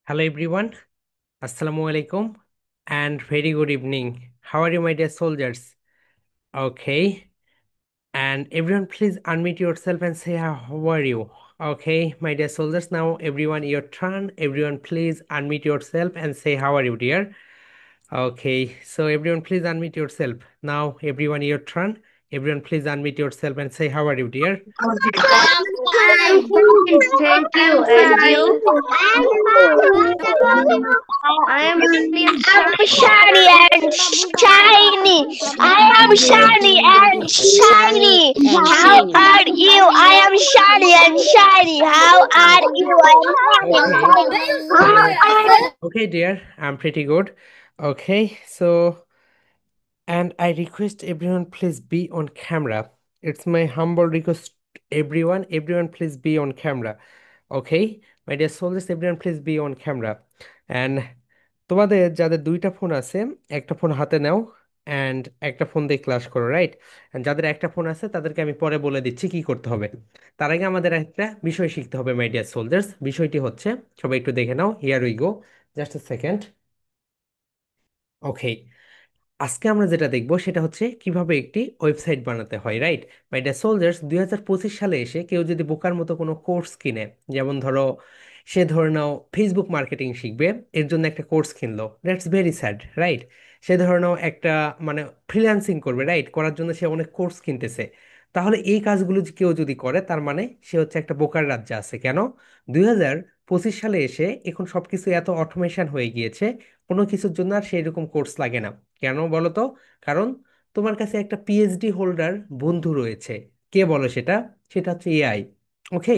Hello everyone, Assalamu alaikum and very good evening. How are you, my dear soldiers? Okay, and everyone please unmute yourself and say how are you? Okay, my dear soldiers, now everyone your turn. Everyone please unmute yourself and say how are you, dear? Okay, so everyone please unmute yourself. Now everyone your turn. Everyone please unmute yourself and say how are you, dear? I'm I'm fine. fine, thank I'm you. And fine. you? I'm fine. What about you? I am really I'm shiny. shiny and shiny. I am shiny and shiny. How are you? I am shiny and shiny. How are you? I am Okay, shiny. okay, dear, I'm pretty good. Okay, so. And I request everyone please be on camera. It's my humble request, everyone please be on camera. Okay, my dear soldiers, everyone please be on camera. And তোমাদের যাদের দুইটা phone আছে, একটা phone হাতে নাও and একটা phone দিয়ে class করো, right? And যাদের একটা ফোন আছে তাদেরকে আমি পরে বলে দিচ্ছি কি করতে হবে। তার আগে আমাদের একটা বিষয় শিখতে হবে, মাই ডিয়ার সোলজার্স। বিষয়টি হচ্ছে, সবাই একটু দেখে নাও, here we go, just a second. Okay, আজকে আমরা যেটা দেখবো সেটা হচ্ছে কিভাবে একটি ওয়েবসাইট বানাতে হয়, রাইট? বাই দ্য সোলজার্স, 2025 সালে এসে কেউ যদি বোকার মতো কোনো কোর্স কিনে, যেমন ধরো সে ধরে নাও ফেসবুক মার্কেটিং শিখবে, এর জন্য একটা কোর্স কিনলো, দ্যাটস ভেরি স্যাড, রাইট? সে ধরে নাও একটা মানে ফ্রিল্যান্সিং করবে, রাইট? করার জন্য সে অনেক কোর্স কিনতেছে। তাহলে এই কাজগুলো কেউ যদি করে, তার মানে সে হচ্ছে একটা বোকার রাজ্যে আছে। কেন? 2025 সালে এসে এখন সবকিছু এত অটোমেশন হয়ে গিয়েছে, কোনো কিছুর জন্য আর সেই রকম কোর্স লাগে না। কেন বলো তো? কারণ তোমার কাছে একটা পিএইচডি হোল্ডার বন্ধু রয়েছে। কে বলো সেটা? সেটা হচ্ছে এআই। ওকে,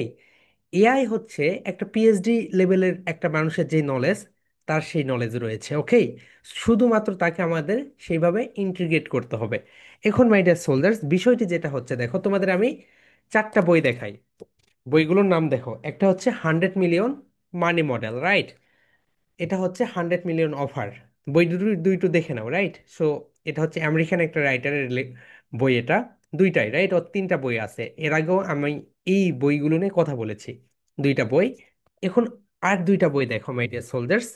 এআই হচ্ছে একটা পিএইচডি লেভেলের একটা মানুষের যে নলেজ, তার সেই নলেজ রয়েছে। ওকে, শুধুমাত্র তাকে আমাদের সেইভাবে ইন্টিগ্রেট করতে হবে। এখন মাই ডিয়ার সোলজার্স, বিষয়টি যেটা হচ্ছে, দেখো তোমাদের আমি চারটা বই দেখাই, বইগুলোর নাম দেখো। একটা হচ্ছে 100 মিলিয়ন মানি মডেল, রাইট? এটা হচ্ছে 100 মিলিয়ন অফার। বই দুটো দুইটো দেখে নাও, রাইট? সো এটা হচ্ছে আমেরিকান একটা রাইটারের বই। এটা দুইটাই, রাইট? ওর তিনটা বই আছে, এর আগেও আমি এই বইগুলো নিয়ে কথা বলেছি, দুইটা বই। এখন আর দুইটা বই দেখো, মাই ডিয়ার সোলজার্স,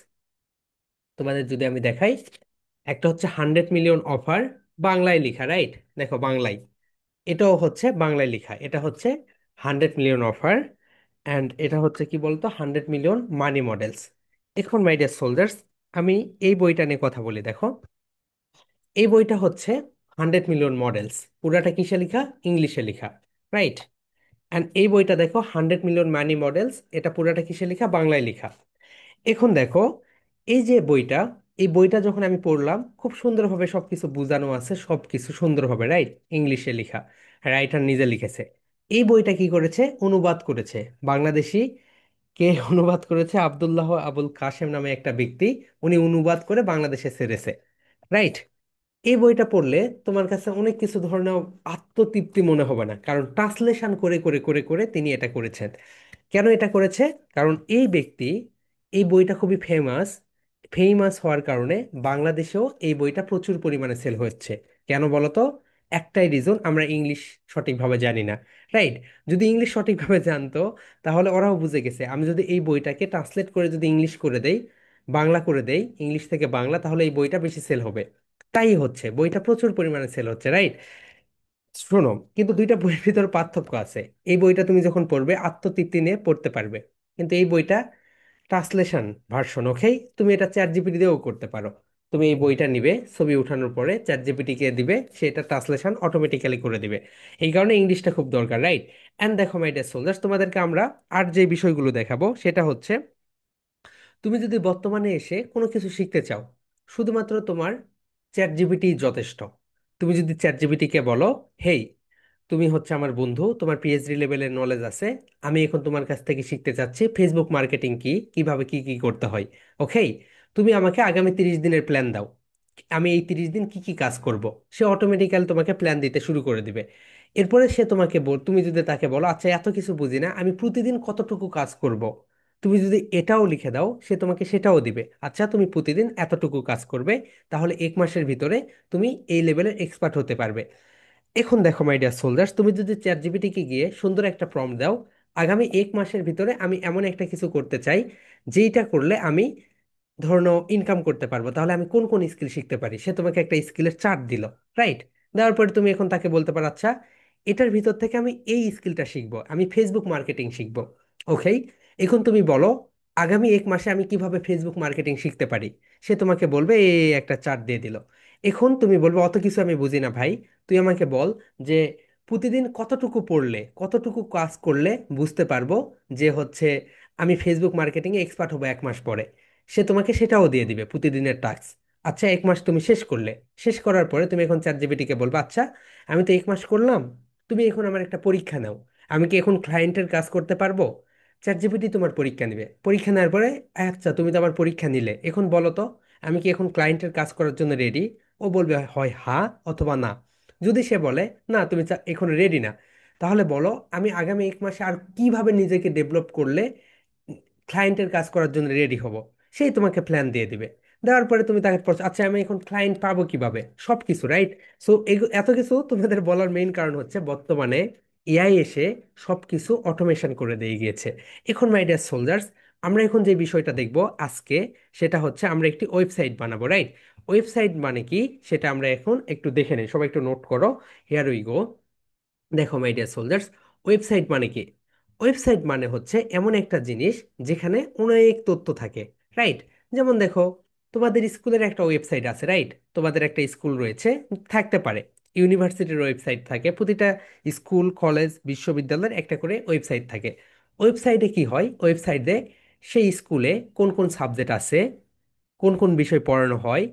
তোমাদের যদি আমি দেখাই। একটা হচ্ছে 100 মিলিয়ন অফার, বাংলায় লেখা, রাইট? দেখো বাংলায়, এটাও হচ্ছে বাংলায় লেখা। এটা হচ্ছে 100 মিলিয়ন অফার, অ্যান্ড এটা হচ্ছে কি বলতো, 100 মিলিয়ন মানি মডেলস। এখন মাই ডিয়ার সোলজার্স, আমি এই বইটা নিয়ে কথা বলি। দেখো, এই বইটা হচ্ছে 100 মিলিয়ন মডেলস, পুরাটা কিসে লেখা? ইংলিশে লেখা, রাইট? অ্যান্ড এই বইটা দেখো 100 মিলিয়ন মানি মডেলস, এটা পুরাটা কিসে লেখা? বাংলায় লেখা। এখন দেখো, এই যে বইটা, এই বইটা যখন আমি পড়লাম, খুব সুন্দরভাবে সবকিছু বোঝানো আছে, সবকিছু সুন্দরভাবে, রাইট? ইংলিশে লেখা, রাইটার নিজে লিখেছে। এই বইটা কি করেছে? অনুবাদ করেছে বাংলাদেশি। কে অনুবাদ করেছে? আব্দুল্লাহ আবুল কাশেম নামে একটা ব্যক্তি। উনি অনুবাদ করে বাংলাদেশে ছেড়েছে, রাইট? এই বইটা পড়লে তোমার কাছে অনেক কিছু ধরনের আত্মতৃপ্তি মনে হবে না, কারণ ট্রান্সলেশন করে করে করে করে তিনি এটা করেছেন। কেন এটা করেছে? কারণ এই ব্যক্তি, এই বইটা খুবই ফেমাস। ফেমাস হওয়ার কারণে বাংলাদেশেও এই বইটা প্রচুর পরিমাণে সেল হচ্ছে। কেন বলো তো? একটাই রিজন, আমরা ইংলিশ সঠিকভাবে জানি না, রাইট? যদি ইংলিশ সঠিকভাবে জানতো, তাহলে ওরাও বুঝে গেছে আমি যদি এই বইটাকে ট্রান্সলেট করে যদি ইংলিশ করে দেই, বাংলা করে দেই, ইংলিশ থেকে বাংলা, তাহলে এই বইটা বেশি সেল হবে। তাই হচ্ছে বইটা প্রচুর পরিমাণে সেল হচ্ছে, রাইট? শোনো, কিন্তু দুইটা বইয়ের ভিতর পার্থক্য আছে। এই বইটা তুমি যখন পড়বে আত্মতৃপ্তি নিয়ে পড়তে পারবে, কিন্তু এই বইটা ট্রান্সলেশন ভার্সন। ওকে, তুমি এটা চ্যাট জিপিটি দিয়েও করতে পারো। তুমি এই বইটা নিবে, ছবি উঠানোর পরে চ্যাট জিপিটি কে দিবে, সেটা ট্রান্সলেশন অটোমেটিক্যালি করে দিবে। এই কারণে ইংলিশটা খুব দরকার, রাইট? অ্যান্ড দেখো মাই ডিয়ার সোলজার্স, তোমাদেরকে আমরা আর যে বিষয়গুলো দেখাবো সেটা হচ্ছে, তুমি যদি বর্তমানে এসে কোনো কিছু শিখতে চাও, শুধুমাত্র তোমার চ্যাট জিপিটি যথেষ্ট। তুমি যদি চ্যাট জিপিটিকে বলো, হেই, তুমি হচ্ছে আমার বন্ধু, তোমার পিএইচডি লেভেলের নলেজ আছে, আমি এখন তোমার কাছ থেকে শিখতে চাচ্ছি ফেসবুক মার্কেটিং কি, কিভাবে কি কি করতে হয়। ওকে, তুমি আমাকে আগামী 30 দিনের প্ল্যান দাও, আমি এই 30 দিন কি কি কাজ করব। সে অটোমেটিক্যালি তোমাকে প্ল্যান দিতে শুরু করে দিবে। এরপরে সে তোমাকে তুমি যদি তাকে বলো, আচ্ছা এত কিছু বুঝি না, আমি প্রতিদিন কতটুকু কাজ করব, তুমি যদি এটাও লিখে দাও, সে তোমাকে সেটাও দিবে। আচ্ছা তুমি প্রতিদিন এতটুকু কাজ করবে, তাহলে 1 মাসের ভিতরে তুমি এই লেভেলের এক্সপার্ট হতে পারবে। এখন দেখো মাই ডিয়ার সোলজার্স, তুমি যদি চ্যাট জিপিটিকে গিয়ে সুন্দর একটা প্রম্পট দাও, আগামী 1 মাসের ভিতরে আমি এমন একটা কিছু করতে চাই যেইটা করলে আমি ধরে নাও ইনকাম করতে পারবো, তাহলে আমি কোন কোন স্কিল শিখতে পারি। সে তোমাকে একটা স্কিলের চার্ট দিল, রাইট? দেওয়ার পরে তুমি এখন তাকে বলতে পারো, আচ্ছা এটার ভিতর থেকে আমি এই স্কিলটা শিখবো, আমি ফেসবুক মার্কেটিং শিখবো। ওকে, এখন তুমি বলো আগামী 1 মাসে আমি কিভাবে ফেসবুক মার্কেটিং শিখতে পারি। সে তোমাকে বলবে এই একটা চার্ট দিয়ে দিল। এখন তুমি বলবে অত কিছু আমি বুঝি না ভাই, তুই আমাকে বল যে প্রতিদিন কতটুকু পড়লে কতটুকু কাজ করলে বুঝতে পারবো যে হচ্ছে আমি ফেসবুক মার্কেটিংয়ে এক্সপার্ট হবো 1 মাস পরে। সে তোমাকে সেটাও দিয়ে দিবে প্রতিদিনের টাস্ক। আচ্ছা 1 মাস তুমি শেষ করলে, শেষ করার পরে তুমি এখন চ্যাট জিপিটিকে বলবে, আচ্ছা আমি তো 1 মাস করলাম, তুমি এখন আমার একটা পরীক্ষা নাও, আমি কি এখন ক্লায়েন্টের কাজ করতে পারবো। চ্যাট জিপিটি তোমার পরীক্ষা নিবে, পরীক্ষা নেওয়ার পরে আচ্ছা তুমি তো আমার পরীক্ষা নিলে, এখন বলো তো আমি কি এখন ক্লায়েন্টের কাজ করার জন্য রেডি। ও বলবে হয় হ্যাঁ অথবা না। যদি সে বলে না তুমি এখন রেডি না, তাহলে বলো আমি আগামী 1 মাসে আর কিভাবে নিজেকে ডেভেলপ করলে ক্লায়েন্টের কাজ করার জন্য রেডি হব। সেই তোমাকে প্ল্যান দিয়ে দিবে। দেওয়ার পরে তুমি তাকে প্রশ্ন, আচ্ছা আমি এখন ক্লায়েন্ট পাবো কিভাবে, সব কিছু, রাইট? সো এত কিছু তোমাদের বলার মেইন কারণ হচ্ছে বর্তমানে এআই এসে সব কিছু অটোমেশন করে দিয়ে গিয়েছে। এখন মাই ডিয়ার সোলজার্স, আমরা এখন যে বিষয়টা দেখব আজকে, সেটা হচ্ছে আমরা একটি ওয়েবসাইট বানাবো, রাইট? ওয়েবসাইট মানে কি সেটা আমরা এখন একটু দেখে নিই, সবাই একটু নোট করো। হিয়ার উই গো। দেখো মাই ডিয়ার সোলজার্স, ওয়েবসাইট মানে কি? ওয়েবসাইট মানে হচ্ছে এমন একটা জিনিস যেখানে অনেক তথ্য থাকে, রাইট? যেমন দেখো তোমাদের স্কুলের একটা ওয়েবসাইট আছে, রাইট? তোমাদের একটা স্কুল রয়েছে, থাকতে পারে ইউনিভার্সিটির ওয়েবসাইট থাকে, প্রতিটা স্কুল কলেজ বিশ্ববিদ্যালয়ের একটা করে ওয়েবসাইট থাকে। ওয়েবসাইটে কি হয়, ওয়েবসাইটে সেই স্কুলে কোন কোন সাবজেক্ট আছে, কোন কোন বিষয় পড়ানো হয়,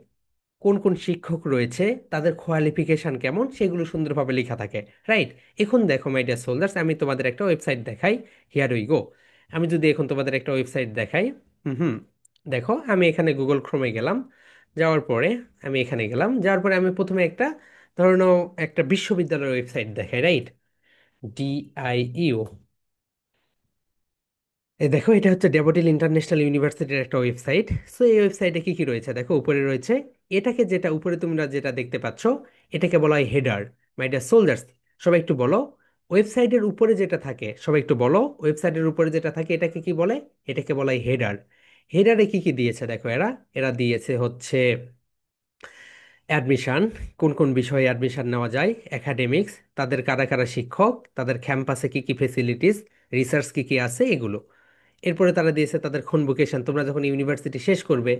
কোন কোন শিক্ষক রয়েছে, তাদের কোয়ালিফিকেশন কেমন, সেগুলো সুন্দরভাবে লেখা থাকে, রাইট? এখন দেখো মাই ডিয়ার সোলজার্স, আমি তোমাদের একটা ওয়েবসাইট দেখাই। Here we go. আমি যদি এখন তোমাদের একটা ওয়েবসাইট দেখাই, হুম হুম, দেখো আমি এখানে গুগল ক্রোমে গেলাম, যাওয়ার পরে আমি এখানে গেলাম, যাওয়ার পরে আমি প্রথমে একটা ধরো নাও একটা বিশ্ববিদ্যালয়ের ওয়েবসাইট দেখাই, রাইট? DIU। এই দেখো এটা হচ্ছে ড্যাফোডিল ইন্টারন্যাশনাল ইউনিভার্সিটির একটা ওয়েবসাইট। সো এই ওয়েবসাইটে কি কি রয়েছে দেখো, উপরে রয়েছে, এটাকে যেটা উপরে তোমরা যেটা দেখতে পাচ্ছ এটাকে বলা হয় হেডার। মাই ডিয়ার সোলজার্স, সবাই একটু বলো ওয়েবসাইটের উপরে যেটা থাকে, সবাই একটু বলো ওয়েবসাইটের উপরে যেটা থাকে এটাকে কি বলে। এটাকে বলা হয় হেডার। হেডারে কি কি দিয়েছে দেখো, এরা এরা দিয়েছে হচ্ছে অ্যাডমিশন, কোন কোন বিষয়ে অ্যাডমিশন নেওয়া যায়, একাডেমিক্স, তাদের কারা কারা শিক্ষক, তাদের ক্যাম্পাসে কি কি ফেসিলিটিস, রিসার্চ কি কি আছে, এগুলো। এরপরে তারা দিয়েছে তাদের কনভোকেশন, তোমরা যখন ইউনিভার্সিটি শেষ করবে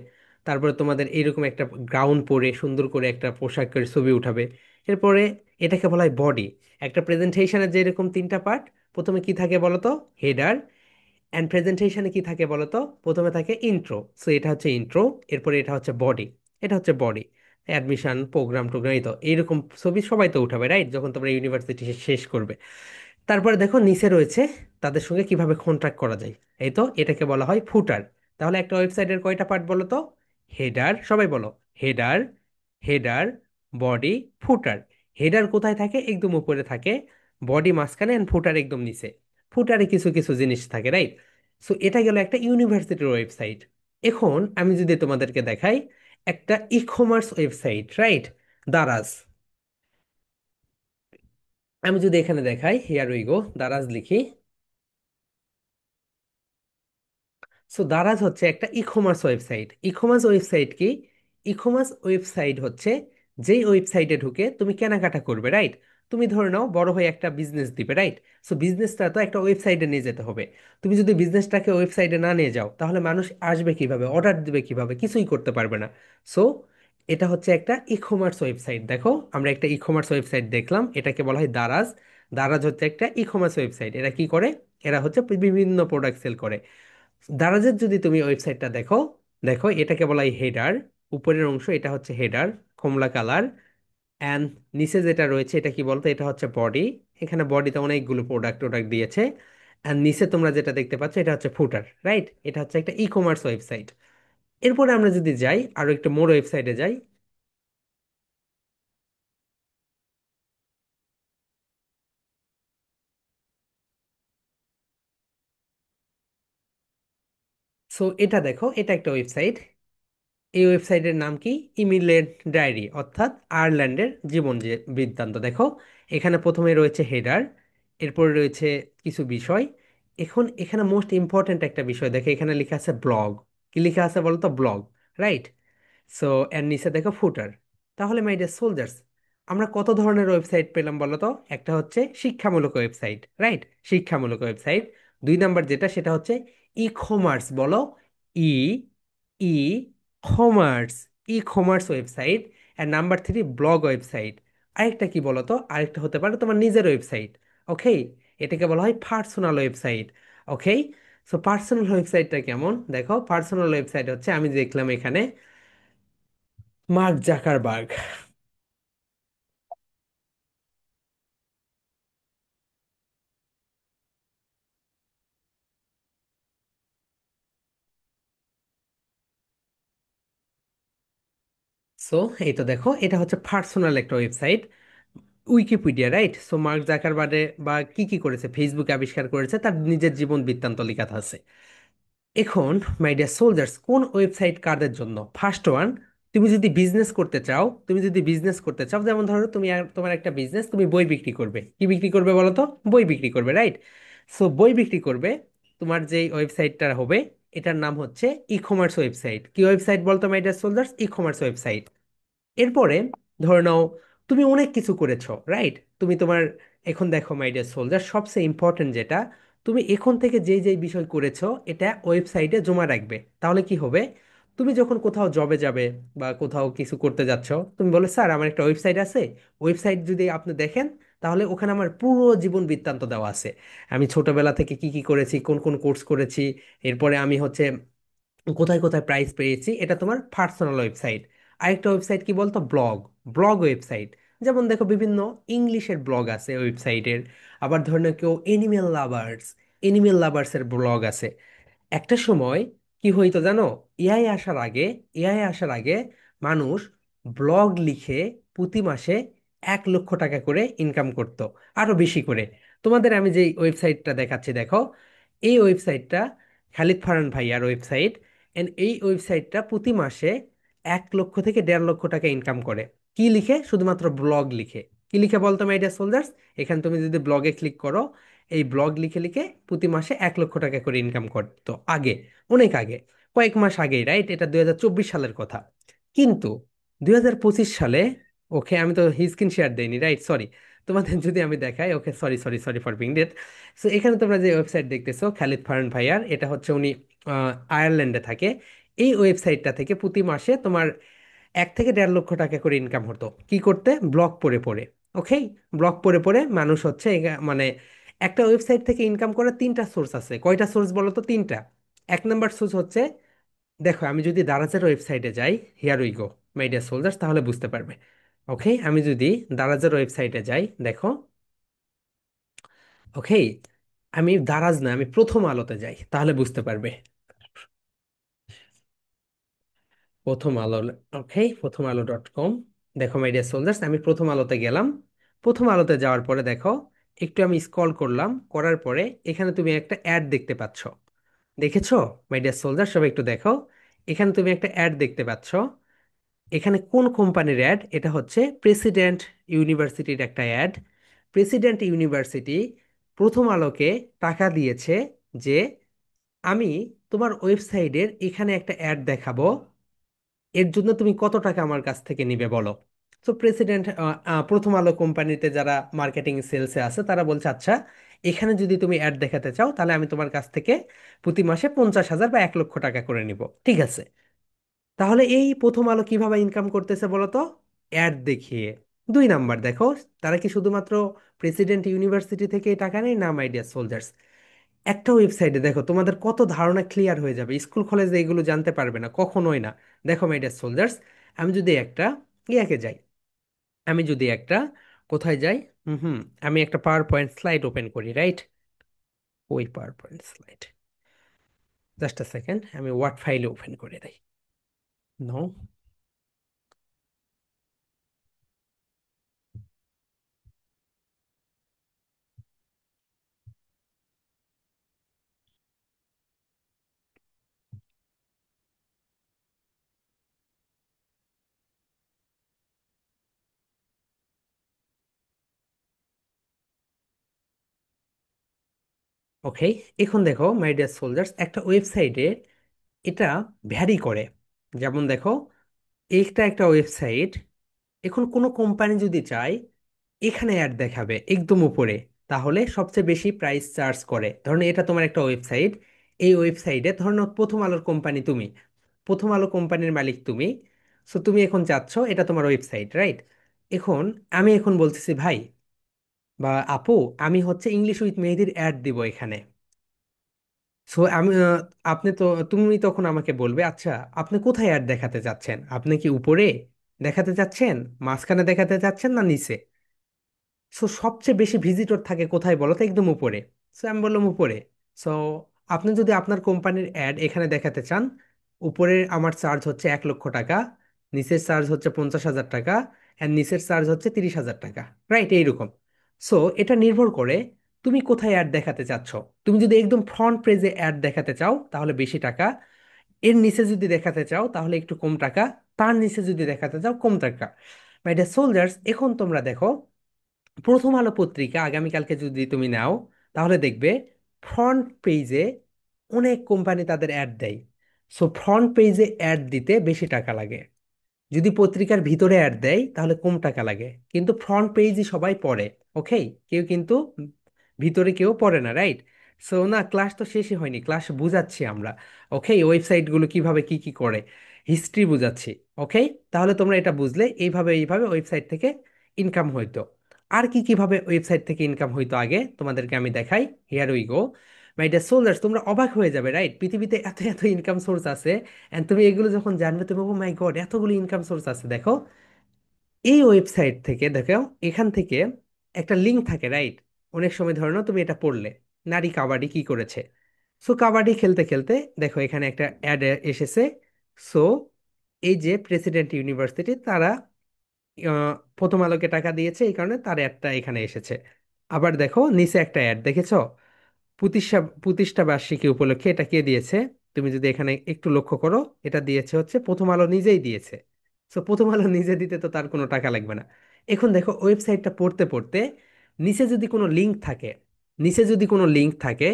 তারপরে তোমাদের এইরকম একটা গাউন পরে সুন্দর করে একটা পোশাকের ছবি উঠাবে। এরপরে এটাকে বলা হয় বডি। একটা প্রেজেন্টেশনের যেরকম 3টা পার্ট, প্রথমে কি থাকে বলো তো, হেডার। অ্যান্ড প্রেজেন্টেশনে কি থাকে বলো তো, প্রথমে থাকে ইন্ট্রো, সো এটা হচ্ছে ইন্ট্রো। এরপরে এটা হচ্ছে বডি, এটা হচ্ছে বডি। অ্যাডমিশন প্রোগ্রাম টোগ্রাম, এই তো এইরকম ছবি সবাই তো উঠাবে, রাইট, যখন তোমরা ইউনিভার্সিটি শেষ করবে। তারপরে দেখো নিচে রয়েছে তাদের সঙ্গে কিভাবে কন্ট্রাক্ট করা যায়, এই তো এটাকে বলা হয় ফুটার। তাহলে একটা ওয়েবসাইটের কয়টা পার্ট বলো তো, হেডার, সবাই বলো, হেডার, হেডার, বডি, ফুটার। হেডার কোথায় থাকে, একদম উপরে থাকে, বডি মাঝখানে, এন্ড ফুটার একদম নিচে। ফুটারে কিছু কিছু জিনিস থাকে, রাইট? সো এটা গেল একটা ইউনিভার্সিটির ওয়েবসাইট। এখন আমি যদি তোমাদেরকে দেখাই একটা e commerce website, right? Daraz. আমি যদি এখানে দেখাই, হিয়ার উই গো, দারাজ লিখি। সো দারাজ হচ্ছে একটা e commerce website. E commerce website কি? ই কমার্স ওয়েবসাইট হচ্ছে যেই ওয়েবসাইটে ঢুকে তুমি কেনাকাটা করবে, রাইট? তুমি ধরে নাও বড় হয়ে একটা বিজনেস দিবে, রাইট? সো বিজনেসটা তো একটা ওয়েবসাইটে নিয়ে যেতে হবে। তুমি যদি বিজনেসটাকে ওয়েবসাইটে না নিয়ে যাও তাহলে মানুষ আসবে কিভাবে, অর্ডার দিবে কিভাবে, কিছুই করতে পারবে না। সো এটা হচ্ছে একটা ই কমার্স ওয়েবসাইট। দেখো আমরা একটা ই কমার্স ওয়েবসাইট দেখলাম, এটাকে বলা হয় দারাজ। দারাজ হচ্ছে একটা ই কমার্স ওয়েবসাইট। এরা কি করে, এরা হচ্ছে বিভিন্ন প্রোডাক্ট সেল করে। দারাজের যদি তুমি ওয়েবসাইটটা দেখো, দেখো এটাকে বলা হয় হেডার। উপরের অংশ এটা হচ্ছে হেডার, কমলা কালার। অ্যান্ড নিচে যেটা রয়েছে এটা কি বলতো, এটা হচ্ছে বডি। এখানে বডিতে অনেকগুলো প্রোডাক্ট টোডাক্ট দিয়েছে। অ্যান্ড নিচে তোমরা যেটা দেখতে পাচ্ছ এটা হচ্ছে ফুটার, রাইট? এটা হচ্ছে একটা ই কমার্স ওয়েবসাইট। এরপরে আমরা যদি যাই আরো একটু মোর ওয়েবসাইটে যাই। সো এটা দেখো, এটা একটা ওয়েবসাইট। এই ওয়েবসাইটের নাম কি, ইমিলেট ডায়েরি, অর্থাৎ আয়ারল্যান্ডের জীবন যে বৃত্তান্ত। দেখো এখানে প্রথমে রয়েছে হেডার, এরপরে রয়েছে কিছু বিষয়, এখন এখানে মোস্ট ইম্পর্ট্যান্ট একটা বিষয় দেখো, এখানে লেখা আছে ব্লগ। কি লেখা আছে বলো তো? Blog, right? সো এর নিচে দেখো ফুটার। তাহলে মাই ডিয়ার সোলজার্স, আমরা কত ধরনের ওয়েবসাইট পেলাম বলো তো? একটা হচ্ছে শিক্ষামূলক ওয়েবসাইট, রাইট? শিক্ষামূলক ওয়েবসাইট। দুই নাম্বার যেটা, সেটা হচ্ছে ই কমার্স, বলো e, e commerce, e commerce website. আর নাম্বার থ্রি ব্লগ ওয়েবসাইট। আরেকটা কি বলো তো? আরেকটা হতে পারে তোমার নিজের ওয়েবসাইট। ওকে, এটাকে বলা হয় পার্সোনাল ওয়েবসাইট। ওকে, সো পার্সোনাল ওয়েবসাইটটা কেমন দেখো। পার্সোনাল ওয়েবসাইট হচ্ছে, আমি দেখলাম এখানে মার্ক জাকারবার্গ। সো এই তো দেখো, এটা হচ্ছে পার্সোনাল একটা website, Wikipedia, right? So Mark জাকারবার্গে বা কি কি করেছে, ফেসবুক আবিষ্কার করেছে, তার নিজের জীবন বৃত্তান্ত লেখা আছে। এখন মাই ডিয়ার সোলজার্স, কোন ওয়েবসাইট কাদের জন্য? ফার্স্ট ওয়ান, তুমি যদি বিজনেস করতে চাও, তুমি যদি বিজনেস করতে চাও, যেমন ধরো তুমি তোমার একটা বিজনেস, তুমি বই বিক্রি করবে। কি বিক্রি করবে বলো তো? বই বিক্রি করবে, রাইট? সো বই বিক্রি করবে, তোমার যেই ওয়েবসাইটটা হবে, এটার নাম হচ্ছে ই কমার্স ওয়েবসাইট। কি ওয়েবসাইট বলতো my dear soldiers? E commerce website. এরপরে ধরে নাও তুমি অনেক কিছু করেছো, রাইট? তুমি তোমার, এখন দেখো মাই ডিয়ার সোলজার, সবচেয়ে ইম্পর্টেন্ট যেটা, তুমি এখন থেকে যেই যেই বিষয় করেছো এটা ওয়েবসাইটে জমা রাখবে। তাহলে কি হবে, তুমি যখন কোথাও জবে যাবে বা কোথাও কিছু করতে যাচ্ছ, তুমি বলো স্যার আমার একটা ওয়েবসাইট আছে। ওয়েবসাইট যদি আপনি দেখেন, তাহলে ওখানে আমার পুরো জীবন বৃত্তান্ত দেওয়া আছে। আমি ছোটবেলা থেকে কি কি করেছি, কোন কোন কোর্স করেছি, এরপরে আমি হচ্ছে কোথায় কোথায় প্রাইজ পেয়েছি, এটা তোমার পার্সোনাল ওয়েবসাইট। আরেকটা ওয়েবসাইট কি বলতো? Blog, blog website. যেমন দেখো বিভিন্ন ইংলিশের ব্লগ আছে ওয়েবসাইটের। আবার ধরে নাও কেউ এনিমেল লাভার্স, এনিমেল লাভার্সের ব্লগ আছে। একটা সময় কি হইতো জানো? এআই আসার আগে, এআই আসার আগে মানুষ ব্লগ লিখে প্রতি মাসে 1 লক্ষ টাকা করে ইনকাম করত, আরো বেশি করে। তোমাদের আমি যে ওয়েবসাইটটা দেখাচ্ছি দেখো, এই ওয়েবসাইটটা খালিদ ফারহান ভাইয়ার ওয়েবসাইট। এন্ড এই ওয়েবসাইটটা প্রতি মাসে 1 লক্ষ থেকে 1.5 লক্ষ টাকা ইনকাম করে। কি লিখে? শুধুমাত্র ব্লগ লিখে। কি লিখে বলতো মাই ডিয়ার সোলজার্স? এখানে তুমি যদি ব্লগে ক্লিক করো, এই ব্লগ লিখে লিখে প্রতি মাসে 1 লক্ষ টাকা করে ইনকাম করতো আগে, অনেক আগে, কয়েক মাস আগেই, রাইট? এটা 2024 সালের কথা। কিন্তু 2025 সালে, ওকে আমি তো স্ক্রিন শেয়ার দেইনি, রাইট? সরি, তোমাদের যদি আমি দেখাই, okay sorry sorry sorry for being date. So এখানে তোমরা যে ওয়েবসাইট দেখতেছো খালিদ ফারহান ভাইয়ার, এটা হচ্ছে উনি আয়ারল্যান্ডে থাকে। এই ওয়েবসাইটটা থেকে প্রতি মাসে তোমার 1 থেকে 1.5 লক্ষ টাকা করে ইনকাম হতো। কি করতে? ব্লগ পড়ে পড়ে। ওকে, ব্লগ পড়ে পড়ে মানুষ হচ্ছে মানে একটা ওয়েবসাইট থেকে ইনকাম করার তিনটা সোর্স আছে। কয়টা সোর্স বলো তো? তিনটা। এক নাম্বার সোর্স হচ্ছে, দেখো আমি যদি দারাজের ওয়েবসাইটে যাই, here we go my dear soldiers, তাহলে বুঝতে পারবে। ওকে, আমি যদি দারাজের ওয়েবসাইটে যাই দেখো, ওকে, আমি দারাজ না, আমি প্রথম আলোতে যাই, তাহলে বুঝতে পারবে। প্রথম আলো, ওকে, প্রথম আলো .com। দেখো মাই ডিয়ার সোলজার্স, আমি প্রথম আলোতে গেলাম। প্রথম আলোতে যাওয়ার পরে দেখো, একটু আমি স্ক্রল করলাম, করার পরে এখানে তুমি একটা অ্যাড দেখতে পাচ্ছ। দেখেছো মাই ডিয়ার সোলজার? সবাই একটু দেখো, এখানে তুমি একটা অ্যাড দেখতে পাচ্ছ। এখানে কোন কোম্পানির অ্যাড? এটা হচ্ছে প্রেসিডেন্ট ইউনিভার্সিটির একটা অ্যাড। প্রেসিডেন্ট ইউনিভার্সিটি প্রথম আলোকে টাকা দিয়েছে যে আমি তোমার ওয়েবসাইটের এখানে একটা অ্যাড দেখাবো, এর জন্য তুমি কত টাকা আমার কাছ থেকে নিবে বলো। তো প্রেসিডেন্ট, প্রথম আলো কোম্পানিতে যারা মার্কেটিং সেলসে আছে, তারা বলছে আচ্ছা, এখানে যদি তুমি অ্যাড দেখাতে চাও, তাহলে আমি তোমার কাছ থেকে প্রতি মাসে 50,000 বা 1 লক্ষ টাকা করে নিব। ঠিক আছে, তাহলে এই প্রথম আলো কিভাবে ইনকাম করতেছে বলো তো? অ্যাড দেখিয়ে। দুই নাম্বার দেখো, তারা কি শুধুমাত্র প্রেসিডেন্ট ইউনিভার্সিটি থেকে এই টাকা নেয়? না মাই ডিয়ার সোলজার্স, একটা ওয়েবসাইটে দেখো তোমাদের কত ধারণা ক্লিয়ার হয়ে যাবে। স্কুল কলেজে এগুলো জানতে পারবে না, কখনোই না। দেখো মাই ডিয়ার সোলজার্স, আমি যদি একটা ইয়াকে যাই, আমি যদি একটা কোথায় যাই, হুম হুম, আমি একটা পাওয়ার পয়েন্ট স্লাইড ওপেন করি, রাইট? ওই power point slide, just a second, আমি ওয়ার্ড ফাইলে ওপেন করে দেই। নো, ওকে, এখন দেখো মাই ডিয়ার সোলজার্স, একটা ওয়েবসাইটে এটা ভ্যারি করে। যেমন দেখো, এইটা একটা ওয়েবসাইট, এখন কোনো কোম্পানি যদি চায় এখানে অ্যাড দেখাবে একদম উপরে, তাহলে সবচেয়ে বেশি প্রাইস চার্জ করে। ধরুন এটা তোমার একটা ওয়েবসাইট, এই ওয়েবসাইটে ধরুন প্রথম আলোর কোম্পানি তুমি, প্রথম আলো কোম্পানির মালিক তুমি। সো তুমি এখন চাচ্ছ, এটা তোমার ওয়েবসাইট, রাইট? এখন আমি এখন বলতেছি ভাই বা আপু, আমি হচ্ছে ইংলিশ উইথ মেহেদির অ্যাড দিব এখানে। সো আমি আপনি তো, তুমি তখন আমাকে বলবে আচ্ছা আপনি কোথায় অ্যাড দেখাতে চাচ্ছেন, আপনি কি উপরে দেখাতে চাচ্ছেন, মাঝখানে দেখাতে চাচ্ছেন, না নিচে? সো সবচেয়ে বেশি ভিজিটর থাকে কোথায় বলো তো? একদম উপরে। সো আমি বললাম উপরে। সো আপনি যদি আপনার কোম্পানির অ্যাড এখানে দেখাতে চান, উপরে আমার চার্জ হচ্ছে 1 লক্ষ টাকা, নিচের চার্জ হচ্ছে 50,000 টাকা, অ্যান্ড নিচের চার্জ হচ্ছে 30,000 টাকা, রাইট? এইরকম। সো এটা নির্ভর করে তুমি কোথায় অ্যাড দেখাতে চাচ্ছ। তুমি যদি একদম ফ্রন্ট পেজে অ্যাড দেখাতে চাও তাহলে বেশি টাকা, এর নিচে যদি দেখাতে চাও তাহলে একটু কম টাকা, তার নিচে যদি দেখাতে চাও কম টাকা। মাই ডিয়ার সোলজার্স, এখন তোমরা দেখো প্রথম আলো পত্রিকা আগামীকালকে যদি তুমি নাও, তাহলে দেখবে ফ্রন্ট পেজে অনেক কোম্পানি তাদের অ্যাড দেয়। সো ফ্রন্ট পেজে অ্যাড দিতে বেশি টাকা লাগে। যদি পত্রিকার ভিতরে অ্যাড দেয় তাহলে কম টাকা লাগে, কিন্তু ফ্রন্ট পেজই সবাই পড়ে। ওকে, কেউ কিন্তু ভিতরে কেউ পড়ে না, রাইট? সো না, ক্লাস তো শেষই হয়নি, ক্লাস বুঝাচ্ছি আমরা। ওকে, ওয়েবসাইটগুলো কিভাবে কি কি করে, হিস্ট্রি বুঝাচ্ছি। ওকে, তাহলে তোমরা এটা বুঝলে এইভাবে এইভাবে ওয়েবসাইট থেকে ইনকাম হইতো। আর কি কিভাবে ওয়েবসাইট থেকে ইনকাম হইতো আগে তোমাদেরকে আমি দেখাই। Here we go. My dear soldiers, তোমরা অবাক হয়ে যাবে, রাইট? পৃথিবীতে এত এত ইনকাম সোর্স আছে, এন্ড তুমি এগুলো যখন জানবে তুমি, ও মাই গড, এতগুলো ইনকাম সোর্স আছে। দেখো এই ওয়েবসাইট থেকে, দেখো এখান থেকে একটা লিঙ্ক থাকে, রাইট? অনেক সময় ধরো না তুমি এটা পড়লে, নারী কাবাডি কি করেছে। সো কাবাডি খেলতে খেলতে দেখো এখানে একটা অ্যাড এসেছে। সো এই যে প্রেসিডেন্ট ইউনিভার্সিটি, তারা প্রথম আলোকে টাকা দিয়েছে, এই কারণে তার অ্যাডটা এখানে এসেছে। আবার দেখো নিচে একটা অ্যাড দেখেছো, প্রতিষ্ঠা প্রতিষ্ঠা বার্ষিকী উপলক্ষে, এটা কে দিয়েছে? তুমি যদি এখানে একটু লক্ষ্য করো, এটা দিয়েছে হচ্ছে প্রথম আলো নিজেই দিয়েছে। সো প্রথম আলো নিজে দিতে তো তার কোনো টাকা লাগবে না। এখন দেখো ওয়েবসাইটটা পড়তে পড়তে নিচে যদি কোনো লিঙ্ক থাকে, নিচে যদি কোনো লিঙ্ক থাকে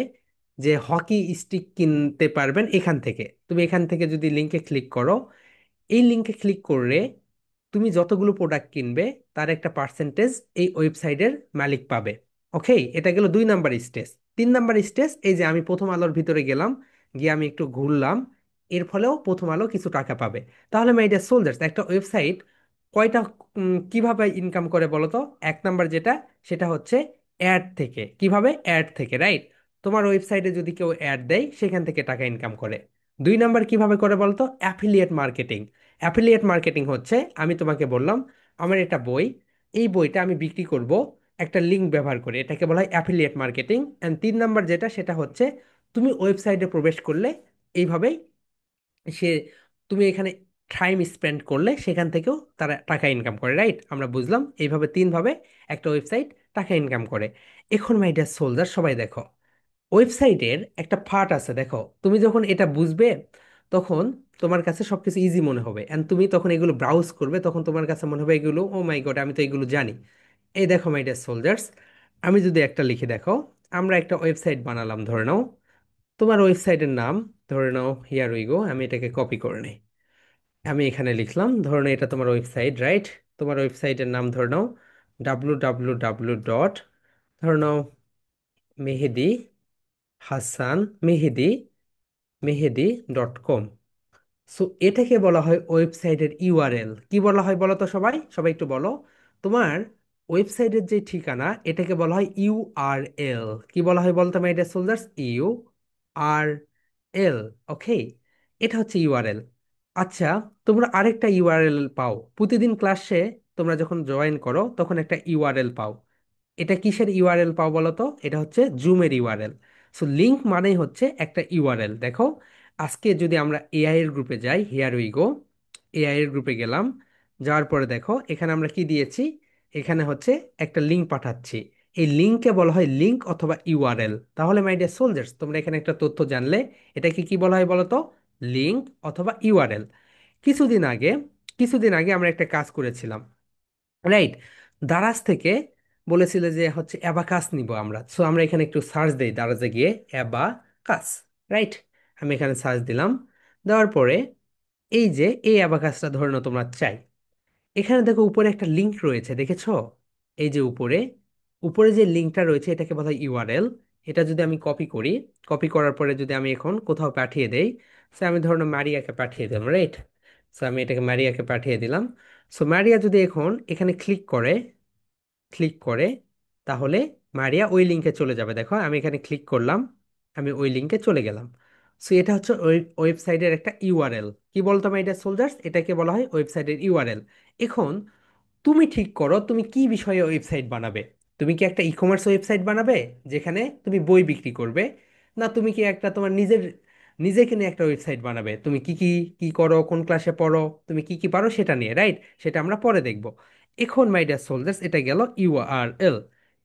যে হকি স্টিক কিনতে পারবেন এখান থেকে, তুমি এখান থেকে যদি লিঙ্কে ক্লিক করো, এই লিঙ্কে ক্লিক করলে তুমি যতগুলো প্রোডাক্ট কিনবে তার একটা পার্সেন্টেজ এই ওয়েবসাইটের মালিক পাবে। ওকে, এটা গেল 2 নাম্বার স্টেজ। 3 নাম্বার স্টেজ, এই যে আমি প্রথম আলোর ভিতরে গেলাম, গিয়ে আমি একটু ঘুরলাম, এর ফলেও প্রথম আলো কিছু টাকা পাবে। তাহলে মাই ডিয়ার সোলজার্স, একটা ওয়েবসাইট কয়টা কিভাবে ইনকাম করে বলো তো? 1 নাম্বার যেটা, সেটা হচ্ছে অ্যাড থেকে। কিভাবে? অ্যাড থেকে, রাইট? তোমার ওয়েবসাইটে যদি কেউ অ্যাড দেয় সেখান থেকে টাকা ইনকাম করে। 2 নাম্বার কিভাবে করে বলো তো? Affiliate marketing. অ্যাফিলিয়েট মার্কেটিং হচ্ছে, আমি তোমাকে বললাম আমার এটা বই, এই বইটা আমি বিক্রি করব একটা লিঙ্ক ব্যবহার করে, এটাকে বলা হয় অ্যাফিলিয়েট মার্কেটিং। অ্যান্ড 3 নাম্বার যেটা, সেটা হচ্ছে তুমি ওয়েবসাইটে প্রবেশ করলে এইভাবেই সে, তুমি এখানে টাইম স্পেন্ড করলে সেখান থেকেও তারা টাকা ইনকাম করে, রাইট? আমরা বুঝলাম এইভাবে 3 ভাবে একটা ওয়েবসাইট টাকা ইনকাম করে। এখন মাই ডিয়ার সোলজার, সবাই দেখো ওয়েবসাইটের একটা পার্ট আছে। দেখো তুমি যখন এটা বুঝবে তখন তোমার কাছে সবকিছু ইজি মনে হবে, এন্ড তুমি তখন এগুলো ব্রাউজ করবে, তখন তোমার কাছে মনে হবে এগুলো, ও মাই গড, আমি তো এগুলো জানি। এই দেখো মাই ডিয়ার সোলজার্স, আমি যদি একটা লিখি, দেখো আমরা একটা ওয়েবসাইট বানালাম, ধরে নাও তোমার ওয়েবসাইটের নাম, ধরে নাও হিয়ার উই গো, আমি এটাকে কপি করে নিই। আমি এখানে লিখলাম, ধরে নাও এটা তোমার ওয়েবসাইট, রাইট? তোমার ওয়েবসাইটের নাম ধরে নাও www ডট, ধরে নাও মেহেদি হাসান মেহেদি, মেহেদি.com। সো এটাকে বলা হয় ওয়েবসাইটের ইউআরএল। কি বলা হয় বলো তো? সবাই সবাই একটু বলো। তোমার ওয়েবসাইটের যে ঠিকানা, এটাকে বলা হয় ইউআরএল। কি বলা হয় বলতো মাই ডিয়ার সোলজার্স? ইউআরএল। ওকে, এটা হচ্ছে ইউআরএল। আচ্ছা, তোমরা আরেকটা ইউআরএল পাও প্রতিদিন ক্লাসে, তোমরা যখন জয়েন করো তখন একটা ইউআরএল পাও। এটা কিসের ইউআরএল পাও বলো তো? এটা হচ্ছে জুমের ইউআরএল। সো লিংক মানেই হচ্ছে একটা ইউআরএল। দেখো আজকে যদি আমরা এআই এর গ্রুপে যাই, হিয়ার উই গো, এআই এর গ্রুপে গেলাম, যাওয়ার পরে দেখো এখানে আমরা কি দিয়েছি, এখানে হচ্ছে একটা লিংক পাঠাচ্ছি। এই লিংককে বলা হয় লিংক অথবা ইউআরএল। তাহলে মাই ডিয়ার সোলজার্স, তোমরা এখানে একটা তথ্য জানলে, এটাকে কি বলা হয় বলো তো? লিংক অথবা ইউআরএল। কিছুদিন আগে, কিছুদিন আগে আমরা একটা কাজ করেছিলাম, রাইট? দারাজ থেকে বলেছিলে যে হচ্ছে অ্যাবাকাস নিব আমরা, সো আমরা এখানে একটু সার্চ দেই দারাজে গিয়ে, অ্যাবাকাস, রাইট? আমি এখানে সার্চ দিলাম, দেওয়ার পরে এই যে এই অ্যাবাকাসটা ধরে নাও তোমরা চাই। এখানে দেখো উপরে একটা লিংক রয়েছে, দেখেছো? এই যে উপরে উপরে যে লিংকটা রয়েছে এটাকে বলা হয় ইউআরএল। এটা যদি আমি কপি করি, কপি করার পরে যদি আমি এখন কোথাও পাঠিয়ে দেই, সো আমি ধরুন মারিয়াকে পাঠিয়ে দিলাম, রাইট? সো আমি এটাকে মারিয়াকে পাঠিয়ে দিলাম। সো মারিয়া যদি এখন এখানে ক্লিক করে তাহলে মারিয়া ওই লিংকে চলে যাবে। দেখো আমি এখানে ক্লিক করলাম, আমি ওই লিংকে চলে গেলাম। সো এটা হচ্ছে ওই ওয়েবসাইটের একটা ইউআরএল। কি বলতো মাই ডিয়ার সোলজার্স, এটাকে বলা হয় ওয়েবসাইটের ইউআরএল। এখন তুমি ঠিক করো তুমি কি বিষয়ে ওয়েবসাইট বানাবে। তুমি কি একটা ই কমার্স ওয়েবসাইট বানাবে যেখানে তুমি বই বিক্রি করবে, না তুমি কি একটা তোমার নিজেকে নিয়ে একটা ওয়েবসাইট বানাবে, তুমি কি কি কি করো, কোন ক্লাসে পড়ো, তুমি কি কি পারো সেটা নিয়ে, রাইট? সেটা আমরা পরে দেখব। এখন মাই ডিয়ার সোলজার্স এটা গেল ইউআরএল।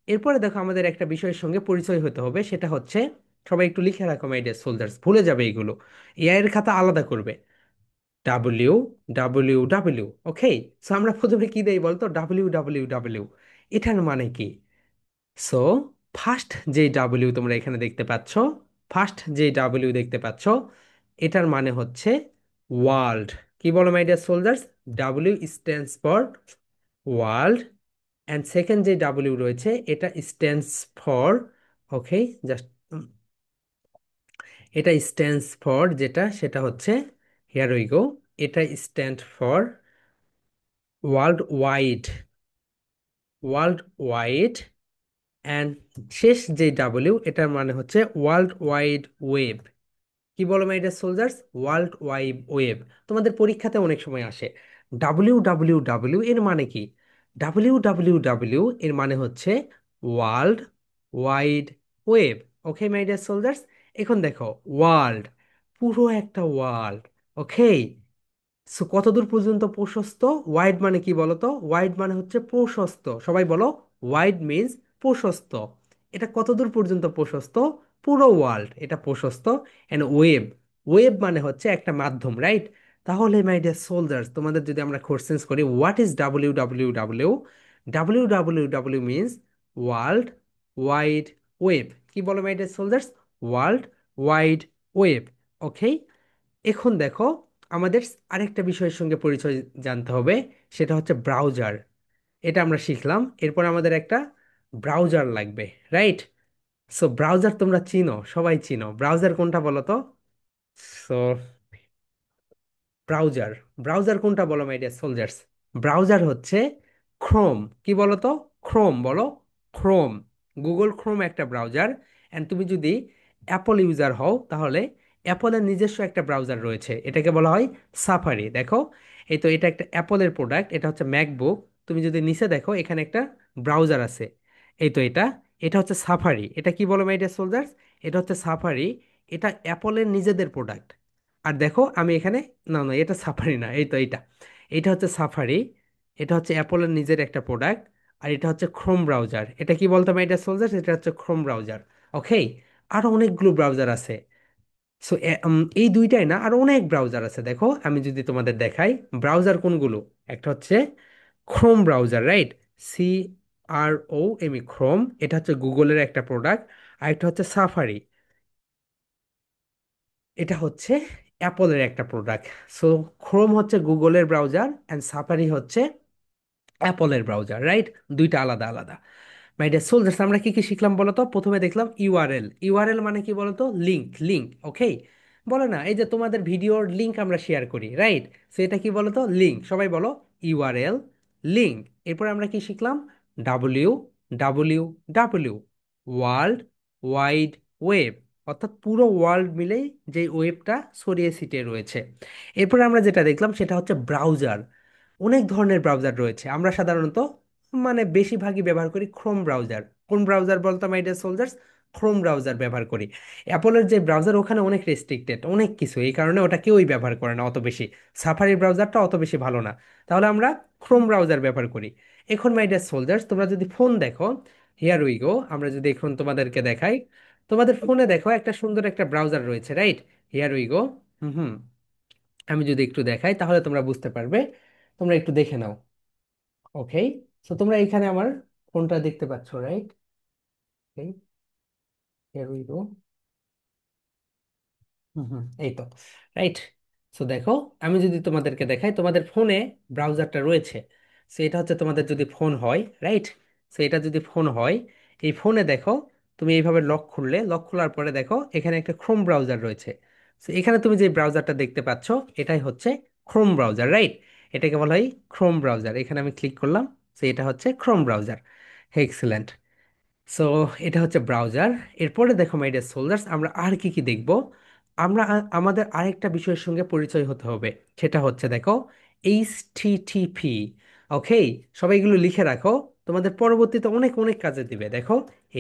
এরপরে দেখো আমাদের একটা বিষয়ের সঙ্গে পরিচয় হতে হবে, সেটা হচ্ছে, সবাই একটু লিখে রাখো মাই ডিয়ার সোলজার্স, ভুলে যাবে এগুলো। এআই এর খাতা আলাদা করবে, ডাব্লিউ ডাব্লিউ ডাব্লিউ, ওকে? সো আমরা প্রথমে কি দেই বলতো, ডাব্লিউ ডাব্লিউ ডাব্লিউ, এটার মানে কি? সো ফার্স্ট যে ডাব্লিউ তোমরা এখানে দেখতে পাচ্ছ, ফার্স্ট যে ডাব্লিউ দেখতে পাচ্ছ, এটার মানে হচ্ছে ওয়ার্ল্ড। কি বলো my dear soldiers? W stands for world. And second যে ডাব্লিউ রয়েছে এটা স্ট্যান্ডস ফর, ওকে, জাস্ট এটা স্ট্যান্ডস ফর যেটা সেটা হচ্ছে, হিয়ার উই গো, এটা stand for world wide, world wide. And শেষ যে ডাব্লিউ এটার মানে হচ্ছে ওয়ার্ল্ড ওয়াইড ওয়েব। কি বলো my dear soldiers? World wide web. তোমাদের পরীক্ষাতে অনেক সময় আসে, ডাব্লিউ ডাব্লিউ ডাব্লিউ এর মানে কি? ডাব্লিউ ডাব্লিউ ডাব্লিউ এর মানে হচ্ছে world wide web. Okay my dear soldiers, এখন দেখো ওয়ার্ল্ড, পুরো একটা ওয়ার্ল্ড, ওকে? সো কতদূর পর্যন্ত প্রশস্ত? ওয়াইড মানে কি বলতো? ওয়াইড মানে হচ্ছে প্রশস্ত, সবাই বলো, ওয়াইড মিন্স প্রশস্ত। এটা কতদূর পর্যন্ত প্রশস্ত? পুরো ওয়ার্ল্ড এটা প্রশস্ত। এন্ড ওয়েব, ওয়েব মানে হচ্ছে একটা মাধ্যম, রাইট? তাহলে মাই ডিয়ার সোলজার্স তোমাদের যদি আমরা কোশ্চেন্স করি, what is W W W? W W W means world wide web. কি বলো my dear soldiers? World wide web, okay? এখন দেখো আমাদের আরেকটা বিষয়ের সঙ্গে পরিচয় জানতে হবে, সেটা হচ্ছে ব্রাউজার। এটা আমরা শিখলাম, এরপর আমাদের একটা ব্রাউজার লাগবে, রাইট? সো ব্রাউজার তোমরা চিনো, সবাই চিনো, ব্রাউজার কোনটা বলো তো? সো ব্রাউজার, ব্রাউজার কোনটা বলো মাই ডিয়ার সোলজার্স? ব্রাউজার হচ্ছে ক্রোম। কি বলো তো? ক্রোম বলো, ক্রোম। গুগল ক্রোম একটা ব্রাউজার। অ্যান্ড তুমি যদি অ্যাপল ইউজার হও তাহলে অ্যাপলের নিজস্ব একটা ব্রাউজার রয়েছে, এটাকে বলা হয় সাফারি। দেখো এই তো এটা একটা অ্যাপলের প্রোডাক্ট, এটা হচ্ছে ম্যাকবুক। তুমি যদি নিচে দেখো এখানে একটা ব্রাউজার আছে, এই তো এটা, এটা হচ্ছে সাফারি। এটা কি বলো মাই ডিয়ার সোলজার্স? এটা হচ্ছে সাফারি, এটা অ্যাপলের নিজেদের প্রোডাক্ট। আর দেখো আমি এখানে, না না এটা সাফারি না, এই তো এইটা, এটা হচ্ছে সাফারি, এটা হচ্ছে অ্যাপলের নিজের একটা প্রোডাক্ট। আর এটা হচ্ছে ক্রোম ব্রাউজার। এটা কি বলতাম এটা সোলজার? এটা হচ্ছে ক্রোম ব্রাউজার, ওকে? আরো অনেকগুলো ব্রাউজার আছে। সো এই দুইটাই না, আরো অনেক ব্রাউজার আছে। দেখো আমি যদি তোমাদের দেখাই ব্রাউজার কোনগুলো, একটা হচ্ছে ক্রোম ব্রাউজার, রাইট? সি আর ও এম ই, ক্রোম, এটা হচ্ছে গুগলের একটা প্রোডাক্ট। আর একটা হচ্ছে সাফারি, এটা হচ্ছে অ্যাপলের একটা প্রোডাক্ট। সো ক্রোম হচ্ছে গুগলের ব্রাউজার অ্যান্ড সাফারি হচ্ছে অ্যাপলের ব্রাউজার, রাইট? দুইটা আলাদা আলাদা। মাই ডিয়ার সোলজার্স আমরা কি কি শিখলাম বলো তো? প্রথমে দেখলাম ইউআরএল। ইউআরএল মানে কি বলো তো? লিংক, লিংক, ওকে? বলো না এই যে তোমাদের ভিডিওর লিংক আমরা শেয়ার করি, রাইট? সো এটা কি বলো তো? লিংক। সবাই বলো ইউআরএল, লিংক। এরপর আমরা কি শিখলাম? W W W, world wide web, অর্থাৎ পুরো ওয়ার্ল্ড মিলেই যে ওয়েবটা ছড়িয়ে ছিটিয়ে রয়েছে। এরপর আমরা যেটা দেখলাম সেটা হচ্ছে ব্রাউজার। অনেক ধরনের ব্রাউজার রয়েছে, আমরা সাধারণত মানে বেশিরভাগই ব্যবহার করি ক্রোম ব্রাউজার। কোন ব্রাউজার বলতো my dear soldiers? Chrome browser ব্যবহার করি। অ্যাপলের যে ব্রাউজার ওখানে অনেক রেস্ট্রিক্টেড, অনেক কিছু, এই কারণে ওটা কেউই ব্যবহার করে না অত বেশি। সাফারি ব্রাউজারটা অত বেশি ভালো না, তাহলে আমরা ক্রোম ব্রাউজার ব্যবহার করি। এখন মাই ডিয়ার সোলজার্স তোমরা যদি ফোন দেখো, হিয়ার উই গো, আমরা যদি এখন তোমাদেরকে দেখাই, তোমাদের ফোনে দেখো একটা সুন্দর একটা ব্রাউজার রয়েছে, right? Here we go, hmm হুম, আমি যদি একটু দেখাই তাহলে তোমরা বুঝতে পারবে, তোমরা একটু দেখে নাও, ওকে? সো তোমরা এখানে আমার ফোনটা দেখতে পাচ্ছ, right? Here we go. Hmm hmm, এই তো, রাইট। সো দেখো, আমি যদি তোমাদেরকে দেখাই, তোমাদের ফোনে ব্রাউজারটা রয়েছে। সো এটা হচ্ছে তোমাদের যদি ফোন হয়, রাইট? সো এটা যদি ফোন হয়, এই ফোনে দেখো, তুমি এইভাবে লক খুললে, লক খোলার পরে দেখো এখানে একটা ক্রোম ব্রাউজার রয়েছে। সো এখানে তুমি যে ব্রাউজারটা দেখতে পাচ্ছ, এটাই হচ্ছে ক্রোম ব্রাউজার, রাইট? এটাকে বলা হয় ক্রোম ব্রাউজার। এখানে আমি ক্লিক করলাম, সো এটা হচ্ছে ক্রোম ব্রাউজার। এক্সিলেন্ট। সো এটা হচ্ছে ব্রাউজার। এরপরে দেখো মাই ডিয়ার সোলজার্স, আমরা আর কি কি দেখব। আমরা আমাদের আরেকটা বিষয়ের সঙ্গে পরিচয় হতে হবে। সেটা হচ্ছে দেখো এইচটিটিপি। ওকে, সবাই এগুলো লিখে রাখো, তোমাদের পরবর্তীতে অনেক অনেক কাজে দিবে। দেখো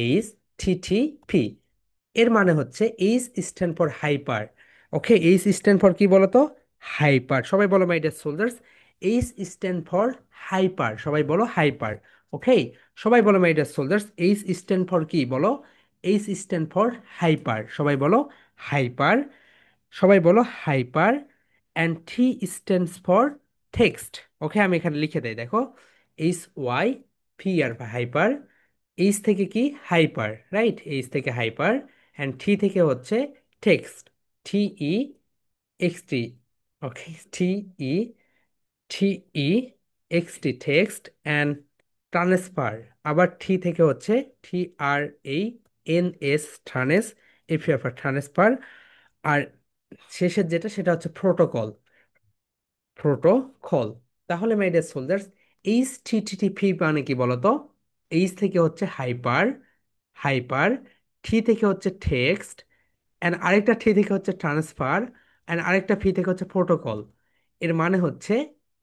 এইচটিটিপি এর মানে হচ্ছে H stand for hyper. Okay, H stand for কি বলো তো? হাইপার। সবাই বলো my dear soldiers, H stand for hyper. সবাই বলো হাইপার। ওকে, সবাই বলো my dear soldiers, H stand for কি বলো? H stand for hyper. সবাই বলো হাইপার। সবাই বলো hyper. And T stands for text. Okay, আমি এখানে লিখে দেই, দেখো H Y P R hyper. H থেকে কি? Hyper, right? এইচ থেকে হাইপার। অ্যান্ড টি থেকে হচ্ছে text, T E X T. Okay, T E T E X T text. And transfer, আবার টি থেকে হচ্ছে T R A N S, trans, F for transfer. আর শেষের যেটা, সেটা হচ্ছে প্রোটোকল, প্রোটোকল। তাহলে my dear soldiers, H TTP মানে কি বলতো? এইচ থেকে হচ্ছে হাইপার, হাইপার। টি থেকে হচ্ছে টেক্সট, অ্যান্ড আরেকটা টি থেকে হচ্ছে ট্রান্সফার, অ্যান্ড আরেকটা ফি থেকে হচ্ছে প্রোটোকল। এর মানে হচ্ছে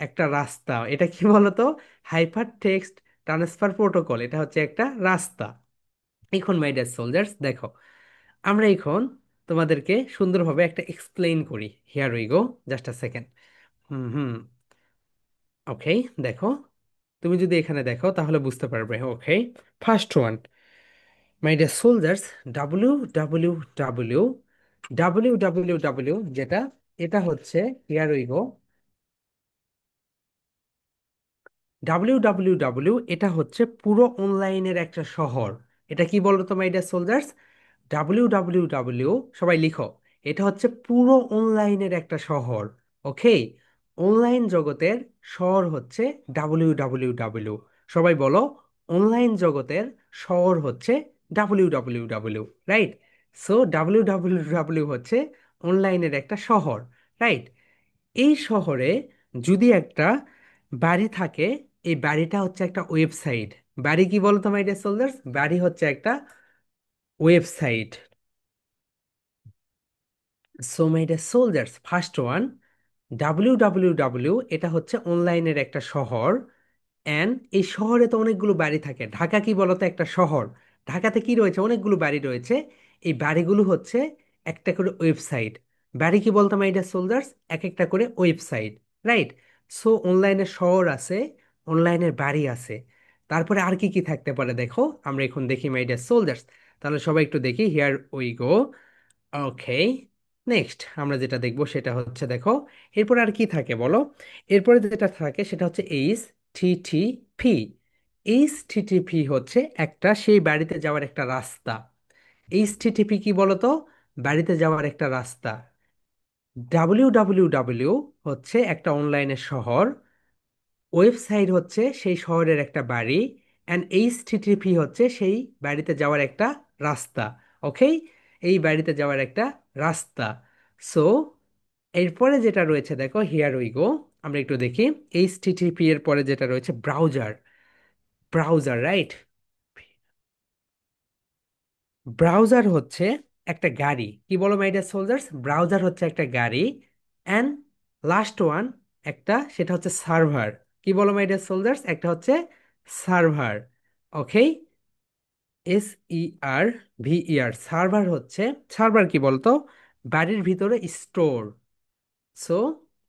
একটা রাস্তা। এটা কি বলতো? হাইপার টেক্সট ট্রান্সফার প্রোটোকল, এটা হচ্ছে একটা রাস্তা। এখন মাই ডিয়ার সোলজার্স দেখো, আমরা এখন তোমাদেরকে সুন্দরভাবে একটা এক্সপ্লেইন করি। Here we go, just a second. Hmm hmm. Okay, দেখো, তুমি যদি এখানে দেখো তাহলে বুঝতে পারবে। Okay, first one, my dear soldiers, W W W, W W W যেটা, এটা হচ্ছে, here we go, W W W এটা হচ্ছে পুরো অনলাইনের একটা শহর। এটা কি বলো তো my dear soldiers? W W W, সবাই লিখো, এটা হচ্ছে পুরো অনলাইনের একটা শহর। ওকে, অনলাইন জগতের শহর হচ্ছে ডাব্লিউ ডাব্লিউ ডাব্লিউ। সবাই বলো, অনলাইন জগতের শহর হচ্ছে W W W, right? So W W W হচ্ছে অনলাইনের একটা শহর, রাইট? এই শহরে যদি একটা বাড়ি থাকে, এই বাড়িটা হচ্ছে একটা ওয়েবসাইট। বাড়ি কি বলতো মাই ডিয়ার সোলজার্স? বাড়ি হচ্ছে একটা website. So my dear soldiers, first one, W W W এটা হচ্ছে অনলাইনের একটা শহর। অ্যান্ড এই শহরে তো অনেকগুলো বাড়ি থাকে। ঢাকা কি বলতো? একটা শহর। ঢাকাতে কি রয়েছে? অনেকগুলো বাড়ি রয়েছে। এই বাড়িগুলো হচ্ছে একটা করে ওয়েবসাইট। বাড়ি কি বলতো মাই ডিয়ার সোলজার্স? এক একটা করে ওয়েবসাইট, রাইট? সো অনলাইনের শহর আছে, অনলাইনের বাড়ি আছে। তারপরে আর কি কি থাকতে পারে দেখো, আমরা এখন দেখি মাই ডিয়ার সোলজার্স। তাহলে সবাই একটু দেখি, here we go. Okay, next আমরা যেটা দেখবো সেটা হচ্ছে দেখো, এরপর আর কি থাকে বলো? এরপরে যেটা থাকে সেটা হচ্ছে এইচ টিটিপি। এইচ টিটিপি হচ্ছে একটা সেই বাড়িতে যাওয়ার একটা রাস্তা। এইচ টিটিপি কি বলতো? বাড়িতে যাওয়ার একটা রাস্তা। ডাব্লিউ ডাব্লিউ ডাব্লিউ হচ্ছে একটা অনলাইনের শহর, ওয়েবসাইট হচ্ছে সেই শহরের একটা বাড়ি, অ্যান্ড এইচটিটিপি হচ্ছে সেই বাড়িতে যাওয়ার একটা রাস্তা। ওকে, এই বাড়িতে যাওয়ার একটা রাস্তা। সো এরপরে যেটা রয়েছে দেখো, হিয়ার উই গো, আমরা একটু দেখি। এইচটিটিপি এর পরে যেটা রয়েছে ব্রাউজার। Browser, right? ব্রাউজার হচ্ছে একটা গাড়ি। কি বলো মাই ডিয়ার সোলজার্স? ব্রাউজার হচ্ছে একটা গাড়ি। অ্যান্ড লাস্ট ওয়ান একটা, সেটা হচ্ছে সার্ভার। কি বলো মাই ডিয়ার সোলজার্স? একটা হচ্ছে server. Okay, S E R V E R, server হচ্ছে, সার্ভার কি বলতো? বাড়ির ভিতরে স্টোর। সো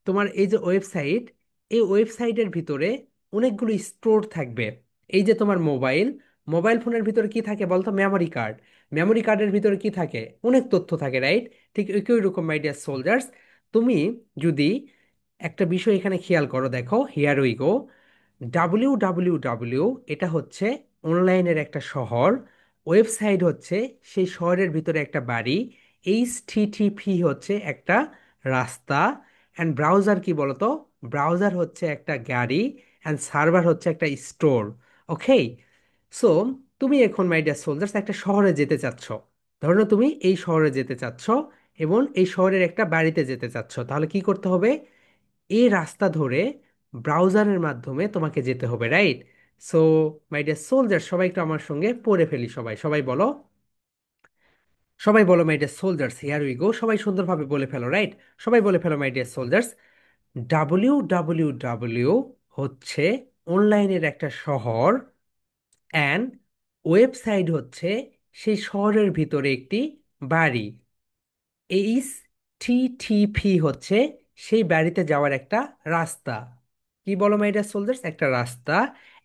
তোমার এই যে ওয়েবসাইট, এই ওয়েবসাইটের ভিতরে অনেকগুলো স্টোর থাকবে। এই যে তোমার মোবাইল, মোবাইল ফোনের ভিতরে কি থাকে বলতো? Memory card. মেমোরি কার্ডের ভিতরে কি থাকে? অনেক তথ্য থাকে, রাইট? ঠিক একই রকম মাই ডিয়ার সোলজার্স, তুমি যদি একটা বিষয় এখানে খেয়াল করো, দেখো here we go, W W W এটা হচ্ছে অনলাইনের একটা শহর, ওয়েবসাইট হচ্ছে সেই শহরের ভিতরে একটা বাড়ি, এইচটিটিপি হচ্ছে একটা রাস্তা, অ্যান্ড ব্রাউজার কি বলতো? ব্রাউজার হচ্ছে একটা গাড়ি, অ্যান্ড সার্ভার হচ্ছে একটা স্টোর। ওকে, সো তুমি এখন মাই ডিয়ার সোলজার্স একটা শহরে যেতে চাচ্ছ। ধরো না তুমি এই শহরে যেতে চাচ্ছ এবং এই শহরের একটা বাড়িতে যেতে চাচ্ছ, তাহলে কি করতে হবে? এই রাস্তা ধরে ব্রাউজারের মাধ্যমে তোমাকে যেতে হবে, right? So my dear soldier, সবাই একটু আমার সঙ্গে পড়ে ফেলি, সবাই সবাই বলো, সবাই বলো my dear soldiers, here we go, সবাই সুন্দরভাবে বলে ফেলো, রাইট? সবাই বলে ফেলো মাই ডিয়ার সোলজার্স, ডাব্লিউ হচ্ছে অনলাইনের একটা শহর, অ্যান্ড ওয়েবসাইট হচ্ছে সেই শহরের ভিতরে একটি বাড়ি, এইচ টিটিপি হচ্ছে সেই বাড়িতে যাওয়ার একটা রাস্তা। কি বলো মাই ডিয়ার সোলজার্স? একটা রাস্তা।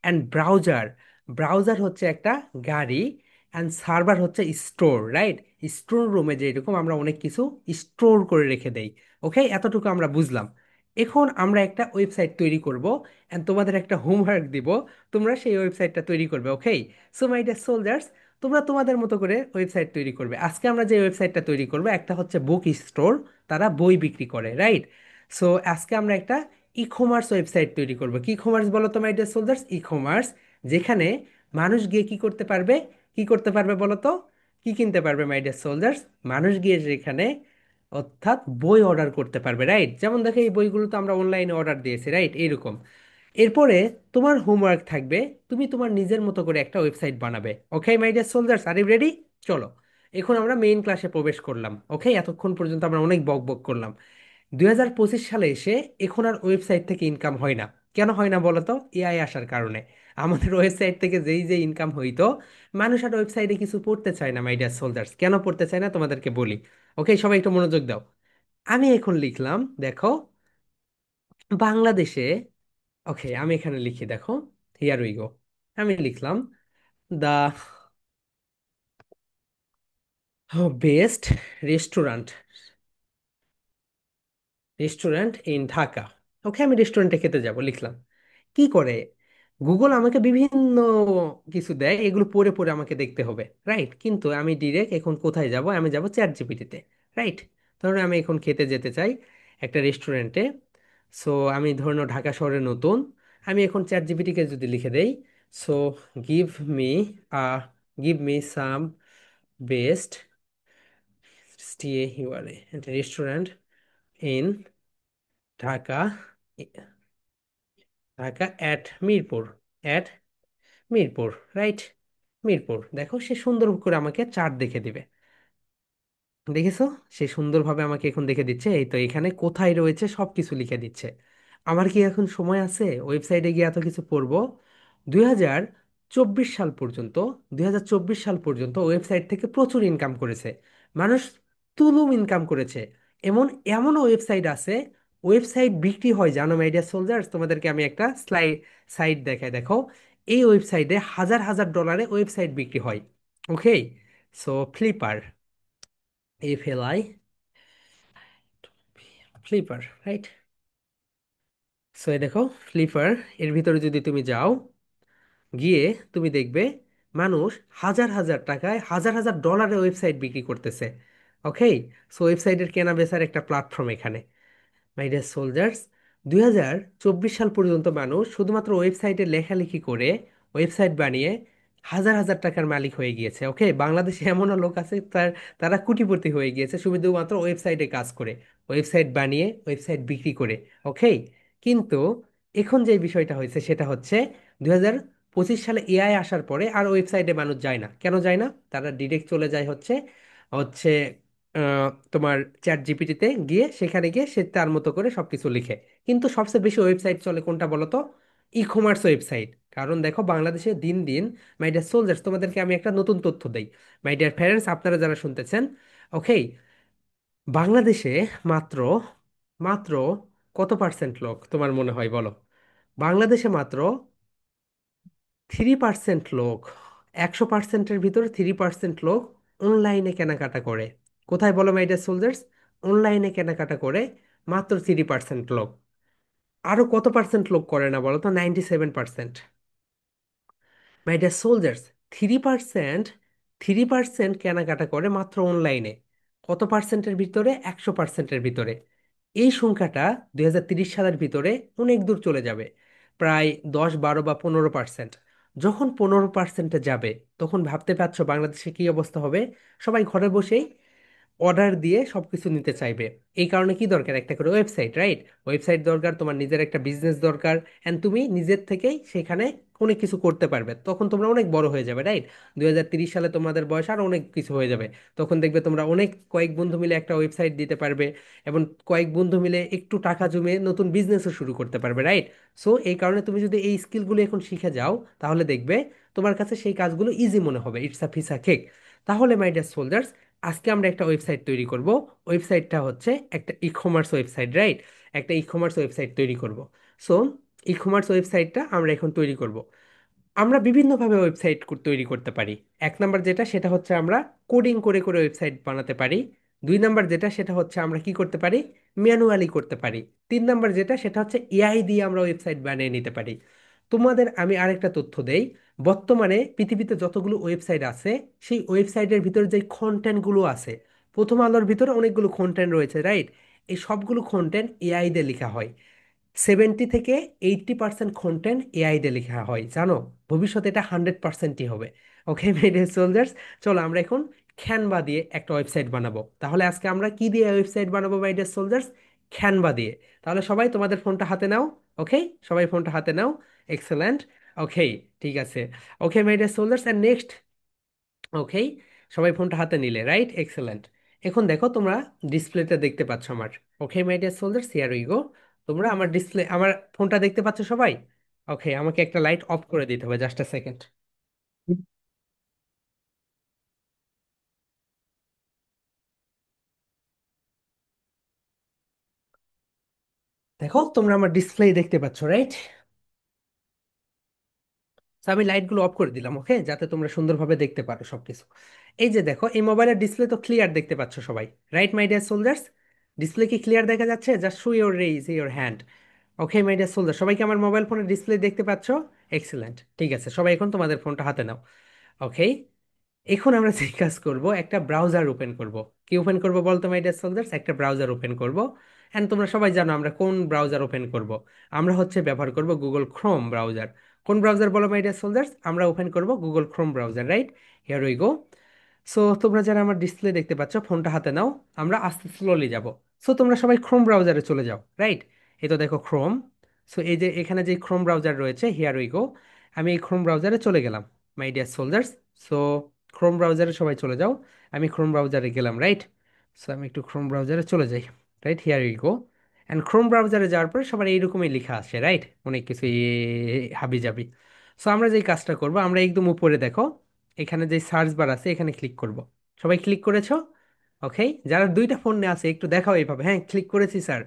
অ্যান্ড ব্রাউজার, ব্রাউজার হচ্ছে একটা গাড়ি, অ্যান্ড সার্ভার হচ্ছে স্টোর, রাইট? স্টোর রুমে যেরকম আমরা অনেক কিছু স্টোর করে রেখে দেই। ওকে, এতটুকু আমরা বুঝলাম। এখন আমরা একটা ওয়েবসাইট তৈরি করব, অ্যান্ড তোমাদের একটা হোমওয়ার্ক দিব, তোমরা সেই ওয়েবসাইটটা তৈরি করবে। ওকে, সো মাই ডিয়ার সোলজার্স, তোমরা তোমাদের মতো করে ওয়েবসাইট তৈরি করবে। আজকে আমরা যে ওয়েবসাইটটা তৈরি করব একটা হচ্ছে বুক স্টোর, তারা বই বিক্রি করে, রাইট? সো আজকে আমরা একটা ই কমার্স ওয়েবসাইট তৈরি করব। কি কমার্স বলো তো my dear soldiers? E commerce, যেখানে মানুষ গিয়ে কি করতে পারবে? কি করতে পারবে বলো তো? কি কিনতে পারবে মাই ডিয়ার সোলজার্স? মানুষ গিয়ে যেখানে, অর্থাৎ বই অর্ডার করতে পারবে, রাইট? যেমন দেখো এই বইগুলো তো আমরা অনলাইনে অর্ডার দিয়েছি, রাইট? এইরকম। এরপরে তোমার হোমওয়ার্ক থাকবে, তুমি তোমার নিজের মতো করে একটা ওয়েবসাইট বানাবে। Okay my dear soldiers, are you ready? চলো, এখন আমরা মেইন ক্লাসে প্রবেশ করলাম। ওকে, এতক্ষণ পর্যন্ত আমরা অনেক বক বক করলাম। 2025 সালে এসে এখন আর ওয়েবসাইট থেকে ইনকাম হয় না। কেন হয় না বলো তো? এআই আসার কারণে। আমাদের ওয়েবসাইট থেকে যেই যে ইনকাম হইতো, মানুষ আর ওয়েবসাইটে কিছু পড়তে চায় না মাই ডিয়ার সোলজার্স। কেন পড়তে চায় না তোমাদেরকে বলি। ওকে, সবাই একটু মনোযোগ দাও। আমি এখন লিখলাম, দেখো, বাংলাদেশে, ওকে আমি এখানে লিখি, দেখো, হিয়ার উই গো। আমি লিখলাম the best restaurant, restaurant in Dhaka. Okay, আমি রেস্টুরেন্টে খেতে যাব লিখলাম। কি করে? গুগল আমাকে বিভিন্ন কিছু দেয়, এগুলো পড়ে পড়ে আমাকে দেখতে হবে, রাইট? কিন্তু আমি ডিরেক্ট এখন কোথায় যাব? আমি যাব চ্যাট জিপিটিতে, রাইট? ধরুন আমি এখন খেতে যেতে চাই একটা রেস্টুরেন্টে। সো আমি ধরুন ঢাকা শহরে নতুন, আমি এখন চ্যাট জিপিটিকে যদি লিখে দেই, so give me a give me some best stay হিউয়ারে restaurant in Dhaka, Dhaka at Mirpur, at Mirpur, right? Mirpur, দেখো সে সুন্দর করে আমাকে চার্ট দেখে দিবে। দেখেছো? সে সুন্দরভাবে আমাকে এখন দেখে দিচ্ছে, এই তো এখানে কোথায় রয়েছে সবকিছু লিখে দিচ্ছে। আমার কি এখন সময় আছে ওয়েবসাইটে গিয়ে এত কিছু পড়বো? 2024 সাল পর্যন্ত, 2024 সাল পর্যন্ত ওয়েবসাইট থেকে প্রচুর ইনকাম করেছে মানুষ, তুলুম ইনকাম করেছে। এমন এমনও ওয়েবসাইট আছে, ওয়েবসাইট বিক্রি হয়, জানো মাই ডিয়ার সোলজার্স? তোমাদেরকে আমি একটা সাইট দেখাই, দেখো। এই ওয়েবসাইটে হাজার হাজার ডলারে ওয়েবসাইট বিক্রি হয়। Okay, so Flippa, FLI, Flippa, right? So এই দেখো ফ্লিপার, এর ভিতরে যদি তুমি যাও, গিয়ে তুমি দেখবে মানুষ হাজার হাজার টাকায়, হাজার হাজার ডলারে ওয়েবসাইট বিক্রি করতেছে। ওকে, সো ওয়েবসাইটের কেনা বেচার একটা প্ল্যাটফর্ম এখানে। মাই ডিয়ার সোলজার্স, 2024 সাল পর্যন্ত মানুষ শুধুমাত্র ওয়েবসাইটে লেখালেখি করে, ওয়েবসাইট বানিয়ে হাজার হাজার টাকার মালিক হয়ে গিয়েছে। ওকে, বাংলাদেশে এমনও লোক আছে তারা কোটিপতি হয়ে গিয়েছে শুধুমাত্র ওয়েবসাইটে কাজ করে, ওয়েবসাইট বানিয়ে ওয়েবসাইট বিক্রি করে। ওকে, কিন্তু এখন যে বিষয়টা হয়েছে সেটা হচ্ছে 2025 সালে এআই আসার পরে আর ওয়েবসাইটে মানুষ যায় না। কেন যায় না? তারা ডিরেক্ট চলে যায় হচ্ছে হচ্ছে তোমার চ্যাট জিপিটিতে গিয়ে, সেখানে গিয়ে সে তার মতো করে সবকিছু লিখে। কিন্তু সবচেয়ে বেশি ওয়েবসাইট চলে কোনটা বলো তো? ই কমার্স ওয়েবসাইট। কারণ দেখো বাংলাদেশে দিন দিন, মাই ডিয়ার সোলজার্স, তোমাদেরকে আমি একটা নতুন তথ্য দেই, মাই ডিয়ার প্যারেন্টস, আপনারা যারা শুনতেছেন। ওকে, বাংলাদেশে মাত্র, মাত্র কত পার্সেন্ট লোক তোমার মনে হয় বলো? বাংলাদেশে মাত্র 3% লোক, 100%-এর ভিতরে 3% লোক অনলাইনে কেনাকাটা করে। কোথায় বলো মাই ডিয়ার সোলজার্স? অনলাইনে কেনাকাটা করে মাত্র 3% লোক। আরো কত পার্সেন্ট লোক করে না বলো তো? 97%। মাই ডিয়ার সোলজার্স, 3%, 3% কেনাকাটা করে মাত্র অনলাইনে। কত পার্সেন্টের ভিতরে? 100%-এর ভিতরে। এই সংখ্যাটা 2030 সালের ভিতরে অনেক দূর চলে যাবে, প্রায় 10, 12 বা 15%। যখন 15%-এ যাবে, তখন ভাবতে পারছো বাংলাদেশে কি অবস্থা হবে? সবাই ঘরে বসেই অর্ডার দিয়ে সবকিছু নিতে চাইবে। এই কারণে কি দরকার? একটা করে ওয়েবসাইট, রাইট? ওয়েবসাইট দরকার, তোমার নিজের একটা বিজনেস দরকার, এন্ড তুমি নিজের থেকেই সেখানে অনেক কিছু করতে পারবে। তখন তোমরা অনেক বড় হয়ে যাবে, রাইট? 2030 সালে তোমাদের বয়স আর অনেক কিছু হয়ে যাবে। তখন দেখবে তোমরা অনেক কয়েক বন্ধু মিলে একটা ওয়েবসাইট দিতে পারবে, এবং কয়েক বন্ধু মিলে একটু টাকা জমিয়ে নতুন বিজনেসও শুরু করতে পারবে, রাইট? সো এই কারণে তুমি যদি এই স্কিলগুলো এখন শিখে যাও, তাহলে দেখবে তোমার কাছে সেই কাজগুলো ইজি মনে হবে। It's a piece a cake. তাহলে মাই ডিয়ার সোলজার্স, আজকে আমরা একটা ওয়েবসাইট তৈরি করব। ওয়েবসাইটটা হচ্ছে একটা ই কমার্স ওয়েবসাইট, রাইট? একটা ই কমার্স ওয়েবসাইট তৈরি করব। সো ই কমার্স ওয়েবসাইটটা আমরা এখন তৈরি করব। আমরা বিভিন্নভাবে ওয়েবসাইট তৈরি করতে পারি। এক নাম্বার যেটা, সেটা হচ্ছে আমরা কোডিং করে করে ওয়েবসাইট বানাতে পারি। দুই নাম্বার যেটা, সেটা হচ্ছে আমরা কি করতে পারি? ম্যানুয়ালি করতে পারি। তিন নাম্বার যেটা, সেটা হচ্ছে এআই দিয়ে আমরা ওয়েবসাইট বানিয়ে নিতে পারি। তোমাদের আমি আরেকটা তথ্য দেই। বর্তমানে পৃথিবীতে যতগুলো ওয়েবসাইট আছে, সেই ওয়েবসাইটের ভিতরে যে কন্টেন্টগুলো আছে, প্রথম আলোর ভিতরে অনেকগুলো কন্টেন্ট রয়েছে, রাইট? এই সবগুলো কন্টেন্ট এআই দিয়ে লেখা হয়। 70 থেকে 80% কন্টেন্ট এআই দিয়ে লেখা হয়, জানো? ভবিষ্যতে এটা 100%ই হবে। ওকে মাই ডিয়ার সোলজার্স, চলো আমরা এখন ক্যানভা দিয়ে একটা ওয়েবসাইট বানাবো। তাহলে আজকে আমরা কি দিয়ে ওয়েবসাইট বানাবো মাই ডিয়ার সোলজার্স? ক্যানভা দিয়ে। তাহলে সবাই তোমাদের ফোনটা হাতে নাও। ওকে, সবাই ফোনটা হাতে নাও। এক্সেলেন্ট। ওকে, ঠিক আছে। Okay my dear soldiers, and next. Okay, সবাই ফোনটা হাতে নিলে, রাইট? এক্সেলেন্ট। এখন দেখো তোমরা ডিসপ্লেতে দেখতে পাচ্ছ আমার। Okay my dear soldiers, here we go. তোমরা আমার ডিসপ্লে, আমার ফোনটা দেখতে পাচ্ছ সবাই? ওকে, আমাকে একটা লাইট অফ করে দিতে হবে, জাস্ট আ সেকেন্ড। দেখো তোমরা আমার ডিসপ্লে দেখতে পাচ্ছ, রাইট? তো আমি লাইটগুলো অফ করে দিলাম, ওকে, যাতে তোমরা সুন্দরভাবে দেখতে পারো সবকিছু। এই যে দেখো, এই মোবাইলের ডিসপ্লে তো ক্লিয়ার দেখতে পাচ্ছ সবাই, right my dear soldiers? Display কি ক্লিয়ার দেখা যাচ্ছে? Just show your raise your hand. Okay my dear soldier, সবাইকে আমার মোবাইল ফোনের ডিসপ্লে দেখতে পাচ্ছ? এক্সিলেন্ট, ঠিক আছে। সবাই এখন তোমাদের ফোনটা হাতে নাও। ওকে, এখন আমরা যে কাজ করব, একটা ব্রাউজার ওপেন করব। কি ওপেন করব বলতো মাই ডিয়ার সোলজার্স? একটা ব্রাউজার ওপেন করব। অ্যান্ড তোমরা সবাই জানো আমরা কোন ব্রাউজার ওপেন করব। আমরা হচ্ছে ব্যবহার করব গুগল ক্রোম ব্রাউজার। কোন ব্রাউজার বলো মাই ডিয়ার সোলজার্স? আমরা ওপেন করব Google Chrome browser, right? Here we go. So তোমরা যারা আমার ডিসপ্লে দেখতে পাচ্ছ, ফোনটা হাতে নাও। আমরা আস্তে স্লোলি যাব। সো তোমরা সবাই ক্রোম ব্রাউজারে চলে যাও, রাইট? এই তো দেখো ক্রোম। সো এই যে এখানে যে ক্রোম ব্রাউজার রয়েছে, হিয়ার উই গো। আমি এই ক্রোম ব্রাউজারে চলে গেলাম my dear soldiers. So Chrome ব্রাউজারে সবাই চলে যাও। আমি ক্রোম ব্রাউজারে গেলাম, রাইট? সো আমি একটু ক্রোম ব্রাউজারে চলে যাই, right? Here we go. And Chrome ব্রাউজারে যাওয়ার পরে সবার এইরকমই লেখা আসে, রাইট? অনেক কিছু হাবি যাবি। সো আমরা যেই কাজটা করব, আমরা একদম উপরে দেখো, এখানে যে সার্চ বার আছে, এখানে ক্লিক করব। সবাই ক্লিক করেছো? ওকে, যারা দুইটা ফোন নিয়ে আছে একটু দেখাও এইভাবে, হ্যাঁ ক্লিক করেছি স্যার।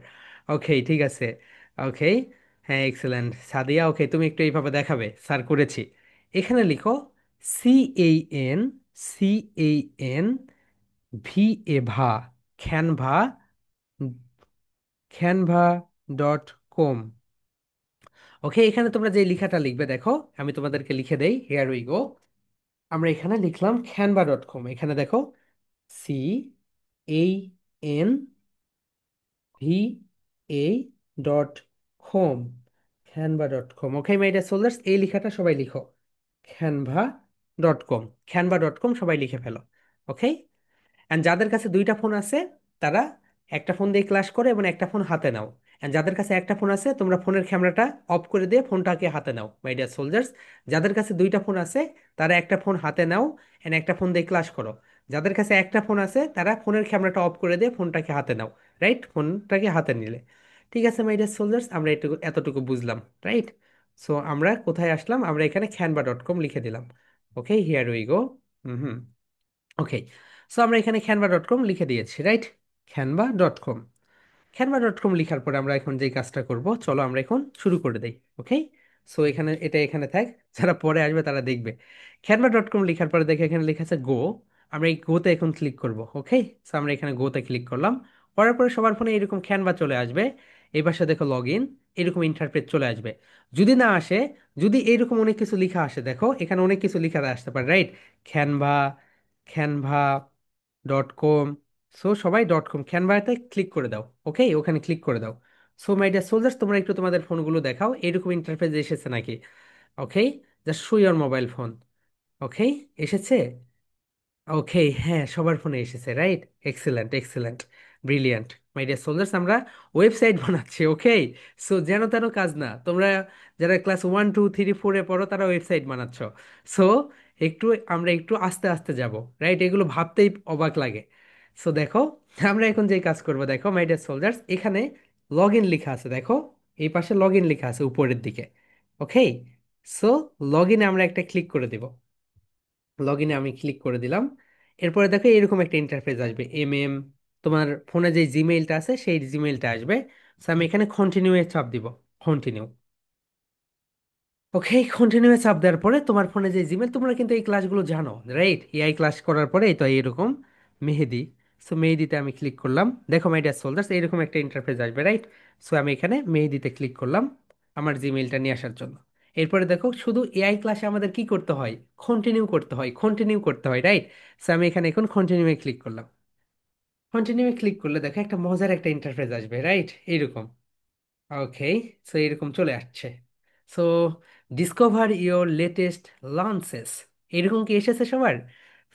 ওকে, ঠিক আছে। ওকে, হ্যাঁ এক্সেলেন্ট সাদিয়া। ওকে, তুমি একটু এইভাবে দেখাবে স্যার করেছি। এখানে লিখো CAN, CAN, VA, ক্যানভা, ক্যানভা.com। ওকে, এখানে তোমরা যে লেখাটা লিখবে দেখো, আমি তোমাদেরকে লিখে দেই। হিয়ার উই গো। আমরা এখানে লিখলাম ক্যানভা.com। এখানে দেখো CANVA.com, ক্যানভা.com। Okay my dear soldiers, এই লেখাটা সবাই লিখো। ক্যানভা.com, ক্যানভা.com সবাই লিখে ফেলো। ওকে, অ্যান্ড যাদের কাছে দুইটা ফোন আছে, তারা একটা ফোন দিয়ে ক্লাস করে এবং একটা ফোন হাতে নাও। অ্যান্ড যাদের কাছে একটা ফোন আছে, তোমরা ফোনের ক্যামেরাটা অফ করে দিয়ে ফোনটাকে হাতে নাও মাই ডিয়ার সোলজার্স। যাদের কাছে দুইটা ফোন আছে, তারা একটা ফোন হাতে নাও অ্যান্ড একটা ফোন দিয়ে ক্লাস করো। যাদের কাছে একটা ফোন আছে, তারা ফোনের ক্যামেরাটা অফ করে দিয়ে ফোনটাকে হাতে নাও, রাইট? ফোনটাকে হাতে নিলে, ঠিক আছে মাই ডিয়ার সোলজার্স, আমরা এটুকু এতটুকু বুঝলাম, রাইট? সো আমরা কোথায় আসলাম? আমরা এখানে ক্যানভা.com লিখে দিলাম। Okay, here we go. Hmm hmm. Okay, so আমরা এখানে ক্যানভা.com লিখে দিয়েছি, রাইট? ক্যানভা.com। ক্যানভা.com লেখার পরে আমরা এখন যেই কাজটা করব, চলো আমরা এখন শুরু করে দেই। ওকে, সো এখানে এটা এখানে থাক, যারা পরে আসবে তারা দেখবে। ক্যানভা.com লেখার পরে দেখে এখানে লেখা আছে গো। আমরা এই গোতে এখন ক্লিক করব। ওকে, সো আমরা এখানে গোতে ক্লিক করলাম। করার পরে সবার ফোনে এরকম ক্যানভা চলে আসবে। এই পাশে দেখো লগ ইন, এরকম ইন্টারফেস চলে আসবে। যদি না আসে, যদি এইরকম অনেক কিছু লেখা আসে, দেখো এখানে অনেক কিছু লেখা আসতে পারে, right? Canva, Canva dot com. So সবাই ডট কম ক্যানভাতে ক্লিক করে দাও, ওকে, ওখানে ক্লিক করে দাও। সো মাই ডিয়ার সোলজার্স, তোমরা একটু তোমাদের ফোনগুলো দেখাও এরকম ইন্টারফেস এসেছে নাকি। Okay, just show your mobile phone. Okay, এসেছে। ওকে, হ্যাঁ, সবার ফোনে এসেছে, right? Excellent, excellent, brilliant. My dear soldiers, আমরা ওয়েবসাইট বানাচ্ছি, ওকে। সো যেন তেন কাজ না, তোমরা যারা ক্লাস 1 2 3 4-এ পড়ো তারা ওয়েবসাইট বানাচ্ছ। সো একটু, আমরা একটু আস্তে আস্তে যাব, রাইট? এগুলো ভাবতেই অবাক লাগে। সো দেখো, আমরা এখন যে কাজ করবো, দেখো মাই ডিয়ার সোলজার্স, এখানে লগ ইন লেখা আছে, দেখো এই পাশে লগ ইন লেখা আছে উপরের দিকে। ওকে, সো লগ ইনে আমরা একটা ক্লিক করে দিব। লগ ইনে আমি ক্লিক করে দিলাম। এরপরে দেখো এরকম একটা ইন্টারফেস আসবে, তোমার ফোনে যে জিমেইলটা আছে সেই জিমেইলটা আসবে। সো আমি এখানে কন্টিনিউ এ চাপ দিব, কন্টিনিউ। ওকে, কন্টিনিউ চাপ দেওয়ার পরে তোমার ফোনে যে জিমেল, তোমরা কিন্তু এই ক্লাসগুলো জানো, রাইট? এআই ক্লাস করার পরে এই তো এরকম মেহেদি। সো মেহেদিতে আমি ক্লিক করলাম, দেখো মাই ডিয়ার সোলজার্স এরকম একটা ইন্টারফেস আসবে, রাইট? সো আমি এখানে মেহেদিতে ক্লিক করলাম আমার জিমেইলটা নিয়ে আসার জন্য। এরপরে দেখো শুধু এআই ক্লাসে আমাদের কি করতে হয়, কন্টিনিউ করতে হয়, কন্টিনিউ করতে হয়, রাইট? সো আমি এখানে এখন কন্টিনিউয়ে ক্লিক করলাম। কন্টিনিউয়ে ক্লিক করলে দেখো একটা মজার একটা ইন্টারফেস আসবে, রাইট? এইরকম। ওকে, সো এরকম চলে আসছে। So discover your latest launches, এরকম কি এসেছে সবার?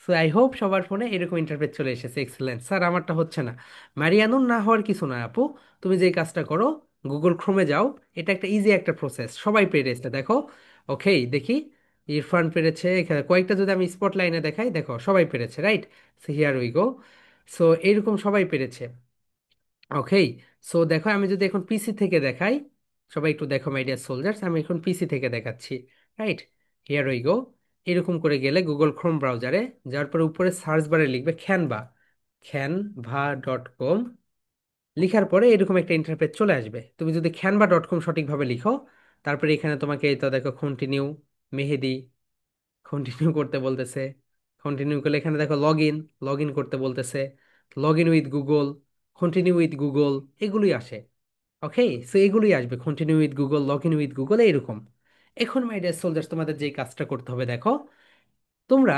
সো আই হোপ সবার ফোনে এরকম ইন্টারফেস চলে এসেছে। এক্সেলেন্ট স্যার, আমারটা হচ্ছে না। মারিয়ানুর না হওয়ার কিছু না আপু, তুমি যে কাজটা করো, গুগল ক্রোমে যাও। এটা একটা ইজি একটা প্রসেস, সবাই পেরেছে দেখো। ওকে, দেখি ইরফান পেরেছে, এখানে কয়েকটা যদি আমি স্পট লাইনে দেখাই, দেখো সবাই পেরেছে, right? So here we go. So এইরকম সবাই পেরেছে। ওকে, সো দেখো আমি যদি এখন পিসি থেকে দেখাই, সবাই একটু দেখো মাই ডিয়ার সোলজার্স, আমি এখন পিসি থেকে দেখাচ্ছি, রাইট? হিয়ার উই গো। এরকম করে গেলে গুগল ক্রোম ব্রাউজারে যাওয়ার পরে উপরে সার্চ বারে লিখবে ক্যানভা, ক্যানভা.কম। লিখার পরে এরকম একটা ইন্টারফেস চলে আসবে। তুমি যদি ক্যানভা.কম সঠিকভাবে লিখো, তারপরে এখানে তোমাকে এই তো দেখো কন্টিনিউ, মেহেদি, কন্টিনিউ করতে বলতেছে। কন্টিনিউ করলে এখানে দেখো লগ ইন, লগ ইন করতে বলতেছে। Log in with Google, continue with Google, এগুলোই আসে। ওকে, সো এগুলোই আসবে, continue with Google, log in with Google, এইরকম। এখন মাই ডিয়ার সোলজার্স, তোমাদের যে কাজটা করতে হবে, দেখো তোমরা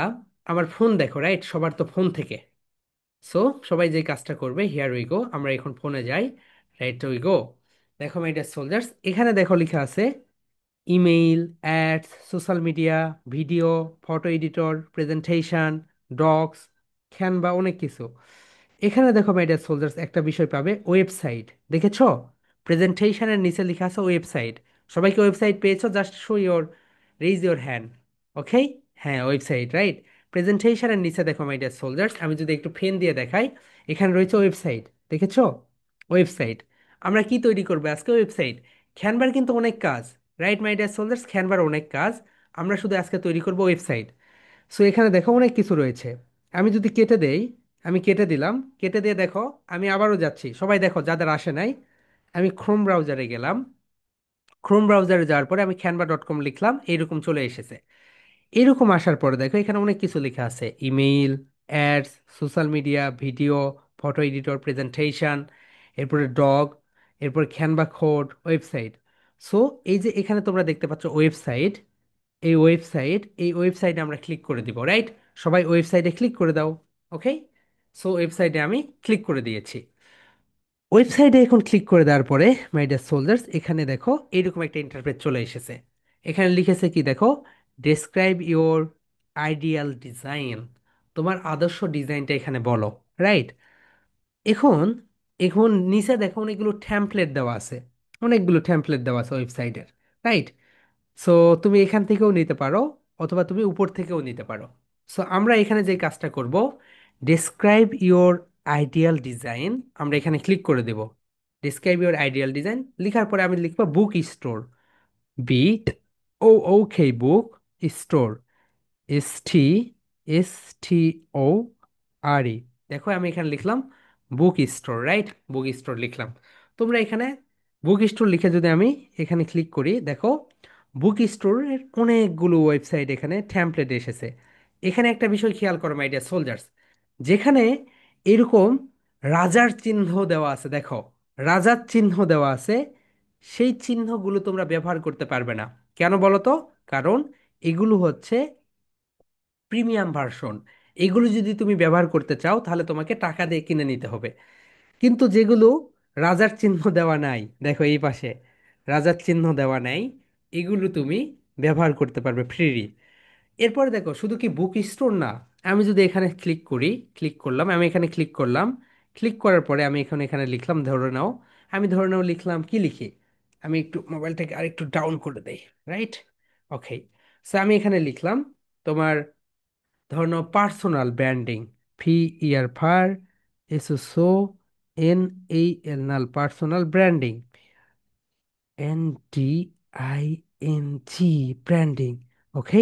আমার ফোন দেখো, রাইট? সবার তো ফোন থেকে। সো সবাই যে কাজটা করবে, হিয়ার উই গো, আমরা এখন ফোনে যাই, রাইট উই গো। দেখো মাই ডিয়ার সোলজার্স, এখানে দেখো লেখা আছে email, ads, social media, video, photo editor, presentation, docs, Canva, অনেক কিছু। এখানে দেখো মাই ডিয়ার সোলজার্স একটা বিষয় পাবে, ওয়েবসাইট, দেখেছো? প্রেজেন্টেশনের নিচে লেখা আছে ওয়েবসাইট। সবাইকে ওয়েবসাইট পেয়েছো? Just show your, raise your hand. Okay, হ্যাঁ ওয়েবসাইট, রাইট? প্রেজেন্টেশনের নিচে দেখো মাই ডিয়ার সোলজার্স, আমি যদি একটু পেন দিয়ে দেখাই, এখানে রয়েছে ওয়েবসাইট, দেখেছো? ওয়েবসাইট। আমরা কি তৈরি করবো আজকে? ওয়েবসাইট। ক্যানভার কিন্তু অনেক কাজ, রাইট মাই ডিয়ার সোলজার্স? ক্যানভার অনেক কাজ, আমরা শুধু আজকে তৈরি করব ওয়েবসাইট। সো এখানে দেখো অনেক কিছু রয়েছে। আমি যদি কেটে দেই, আমি কেটে দিলাম, কেটে দিয়ে দেখো আমি আবারও যাচ্ছি, সবাই দেখো যাদের আসে নাই, আমি ক্রোম ব্রাউজারে গেলাম। ক্রোম ব্রাউজারে যাওয়ার পরে আমি ক্যানভা.কম লিখলাম, এইরকম চলে এসেছে। এরকম আসার পরে দেখো এখানে অনেক কিছু লেখা আছে, email, ads, social media, video, photo editor, presentation, এরপরে ডগ, এরপর ক্যানভা কোড, ওয়েবসাইট। সো এই যে এখানে তোমরা দেখতে পাচ্ছ ওয়েবসাইট, এই ওয়েবসাইটে আমরা ক্লিক করে দিব, রাইট? সবাই ওয়েবসাইটে ক্লিক করে দাও। ওকে, সো ওয়েবসাইটে আমি ক্লিক করে দিয়েছি। ওয়েবসাইটে এখন ক্লিক করে দেওয়ার পরে মাই ডিয়ার সোলজার্স, এখানে দেখো এইরকম একটা ইন্টারফেস চলে এসেছে। এখানে লিখেছে কি দেখো, ডেসক্রাইব ইওর আইডিয়াল ডিজাইন, তোমার আদর্শ ডিজাইনটা এখানে বলো, রাইট? এখন, এখন নিচে দেখো অনেকগুলো ট্যাম্পলেট দেওয়া আছে, অনেকগুলো ট্যাম্পলেট দেওয়া আছে ওয়েবসাইটের, রাইট? সো তুমি এখান থেকেও নিতে পারো, অথবা তুমি উপর থেকেও নিতে পারো। সো আমরা এখানে যে কাজটা করব, ডেসক্রাইব ইওর আইডিয়াল ডিজাইন, আমরা এখানে ক্লিক করে দেব। ডেসক্রাইব ইওর আইডিয়াল ডিজাইন লিখার পরে আমি লিখবো বুক স্টোর, বি ও ওকে, বুক স্টোর, STORE। দেখো আমি এখানে লিখলাম বুক স্টোর, রাইট? বুক স্টোর লিখলাম। তোমরা এখানে বুক স্টোর লিখে যদি আমি এখানে ক্লিক করি, দেখো বুক স্টোরের অনেকগুলো ওয়েবসাইট এখানে ট্যাম্পলেট এসেছে। এখানে একটা বিষয় খেয়াল করো মাই ডিয়ার সোলজার্স, যেখানে এরকম রাজার চিহ্ন দেওয়া আছে, দেখো রাজার চিহ্ন দেওয়া আছে, সেই চিহ্নগুলো তোমরা ব্যবহার করতে পারবে না। কেন বলো তো? কারণ এগুলো হচ্ছে প্রিমিয়াম ভার্সন। এগুলো যদি তুমি ব্যবহার করতে চাও তাহলে তোমাকে টাকা দিয়ে কিনে নিতে হবে। কিন্তু যেগুলো রাজার চিহ্ন দেওয়া নাই, দেখো এই পাশে রাজার চিহ্ন দেওয়া নাই, এগুলো তুমি ব্যবহার করতে পারবে ফ্রি। এরপরে দেখো শুধু কি বুক স্টোর না, আমি যদি এখানে ক্লিক করি, ক্লিক করলাম, আমি এখানে ক্লিক করলাম, ক্লিক করার পরে আমি এখানে এখানে লিখলাম, ধরে নাও আমি ধরে নাও লিখলাম, কি লিখি, আমি একটু মোবাইলটাকে আরেকটু ডাউন করে দেই, রাইট? ওকে, সো আমি এখানে লিখলাম তোমার, ধরে নাও পার্সোনাল ব্র্যান্ডিং, পি ইয়ার ফার, S O so, N A L নাল, personal branding, NDING, branding. Okay,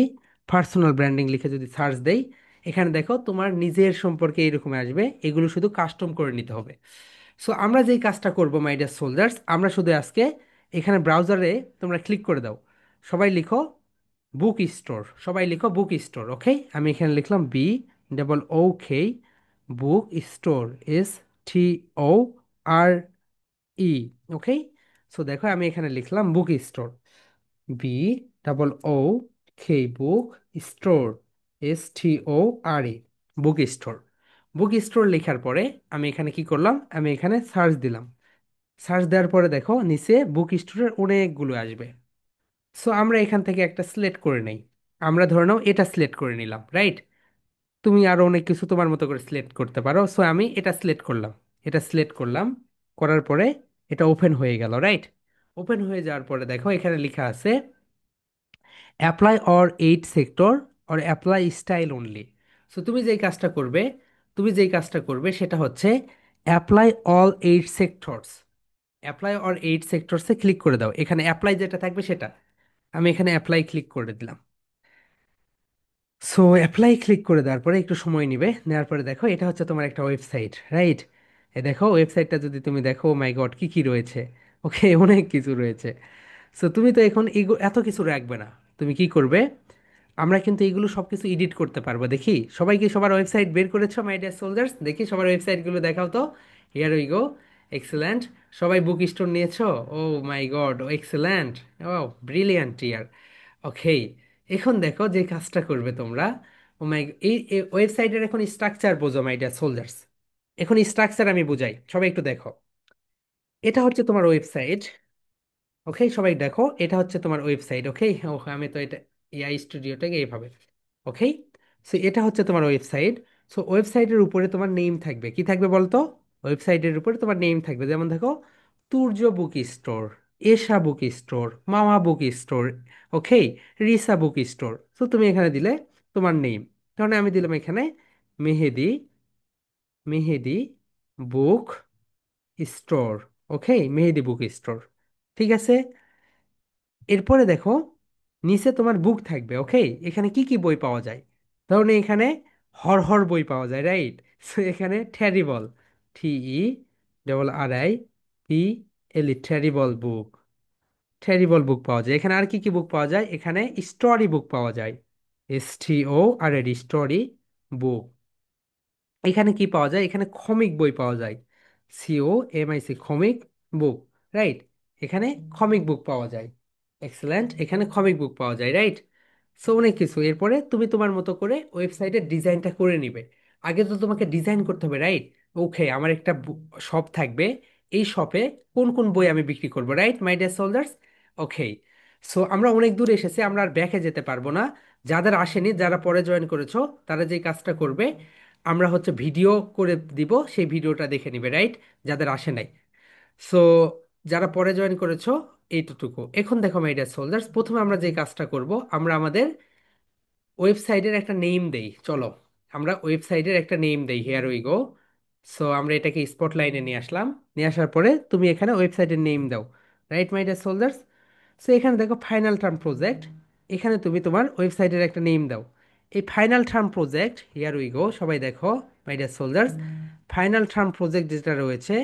personal branding লিখে যদি সার্চ দেই, এখানে দেখো তোমার নিজের সম্পর্কে এরকম আসবে, এগুলো শুধু কাস্টম করে নিতে হবে। সো আমরা যেই কাজটা করব মাই ডিয়ার সোলজার্স, আমরা শুধু আজকে এখানে ব্রাউজারে তোমরা ক্লিক করে দাও, সবাই লিখো বুক স্টোর, সবাই লিখো বুক স্টোর। ওকে, আমি এখানে লিখলাম BOOK, বুক স্টোর, STORE। ওকে, সো দেখো আমি এখানে লিখলাম বুক store, BOOK, book store, STORE, বুক স্টোর। বুক স্টোর লেখার পরে আমি এখানে কি করলাম, আমি এখানে সার্চ দিলাম, সার্চ দেওয়ার পরে দেখো নিচে বুক স্টোরের অনেকগুলো আসবে। সো আমরা এখান থেকে একটা সিলেক্ট করে নেই, আমরা ধরে নাও এটা সিলেক্ট করে নিলাম, রাইট? তুমি আরো অনেক কিছু তোমার মতো করে সিলেক্ট করতে পারো। সো আমি এটা সিলেক্ট করলাম, এটা সিলেক্ট করলাম, করার পরে এটা ওপেন হয়ে গেল, রাইট? ওপেন হয়ে যাওয়ার পরে দেখো এখানে লেখা আছে apply or eight sector or apply style only. So তুমি যেই কাজটা করবে, তুমি যেই কাজটা করবে সেটা হচ্ছে apply all eight sectors, apply or eight সেক্টরসে ক্লিক করে দাও, এখানে অ্যাপ্লাই যেটা থাকবে সেটা। আমি এখানে অ্যাপ্লাই ক্লিক করে দিলাম। সো অ্যাপ্লাই ক্লিক করে দেওয়ার পরে একটু সময় নিবে, নেওয়ার পরে দেখো এটা হচ্ছে তোমার একটা ওয়েবসাইট, রাইট? এ দেখো ওয়েবসাইটটা যদি তুমি দেখো, মাই গড কি কি রয়েছে, ওকে অনেক কিছু রয়েছে। সো তুমি তো এখন এত কিছু রাখবে না, তুমি কি করবে, আমরা কিন্তু এগুলো সব কিছু এডিট করতে পারবো। দেখি সবাই কি সবার ওয়েবসাইট বের করেছো মাই ডিয়ার সোলজার্স? দেখি সবার ওয়েবসাইটগুলো দেখাও তো। Here we go, excellent. সবাই বুক স্টোর নিয়েছো? ও মাই গড, এক্সেলেন্ট, ও ব্রিলিয়ান্ট ইয়ার। ওকে, এখন দেখো যে কাজটা করবে তোমরা, ও মাই, এই ওয়েবসাইটের এখন স্ট্রাকচার বোঝো মাই ডিয়ার সোলজার্স। এখন স্ট্রাকচার আমি বুঝাই, সবাই একটু দেখো। এটা হচ্ছে তোমার ওয়েবসাইট, ওকে সবাই দেখো, এটা হচ্ছে তোমার ওয়েবসাইট। ওকে, ও আমি তো এটা এআই স্টুডিওটাকে এইভাবে, ওকে। সো এটা হচ্ছে তোমার ওয়েবসাইট। সো ওয়েবসাইটের উপরে তোমার নেম থাকবে, কি থাকবে বলতো? ওয়েবসাইটের উপরে তোমার নেম থাকবে, যেমন দেখো তুর্য বুক স্টোর, এশা বুক স্টোর, মামা বুক স্টোর, ওকে, রিসা বুক স্টোর। সো তুমি এখানে দিলে তোমার নেম, কারণ আমি দিলাম এখানে মেহেদি, মেহেদি বুক স্টোর। ওকে, মেহেদি বুক স্টোর, ঠিক আছে। এরপরে দেখো নিচে তোমার বুক থাকবে, ওকে। এখানে কি কি বই পাওয়া যায়? ধরুন এখানে হরহর বই পাওয়া যায়, রাইট? সো এখানে ট্যারিবল, TERRIBLE, ট্যারিবল বুক, ট্যারিবল বুক পাওয়া যায়। এখানে আর কি কি বুক পাওয়া যায়? এখানে স্টোরি বুক পাওয়া যায়, STORY, স্টোরি বুক। এখানে কি পাওয়া যায়? এখানে কমিক বই পাওয়া যায়, COMIC, কমিক বুক, রাইট? এখানে কমিক বুক পাওয়া যায়, এক্সেলেন্ট, এখানে কমিক বুক পাওয়া যায়, রাইট? সো অনেক কিছু। এরপরে তুমি তোমার মতো করে ওয়েবসাইটের ডিজাইনটা করে নিবে। আগে তো তোমাকে ডিজাইন করতে হবে, রাইট? ওকে, আমার একটা শপ থাকবে, এই শপে কোন কোন বই আমি বিক্রি করবো, right my dear soldiers? Okay, so আমরা অনেক দূর এসেছি, আমরা আর ব্যাকে যেতে পারবো না। যাদের আসেনি, যারা পরে জয়েন করেছো, তারা যে কাজটা করবে, আমরা হচ্ছে ভিডিও করে দিব, সেই ভিডিওটা দেখে নিবে, রাইট? যাদের আসে নাই। সো যারা পরে জয়েন করেছো, এইটুকু। এখন দেখো মাই ডিয়ার সোলজার্স, প্রথমে আমরা যে কাজটা করব, আমরা আমাদের ওয়েবসাইটের একটা নেম দেই, চলো আমরা ওয়েবসাইটের একটা নেম দেই, হিয়ার উই গো। সো আমরা এটাকে স্পটলাইনে নিয়ে আসলাম, নিয়ে আসার পরে তুমি এখানে ওয়েবসাইটের নেম দাও, right my dear soldiers? So এখানে দেখো ফাইনাল টার্ম প্রজেক্ট, এখানে তুমি তোমার ওয়েবসাইটের একটা নেম দাও। এই final term project, here we go, সবাই দেখো my dear soldiers, final term project যেটা রয়েছে,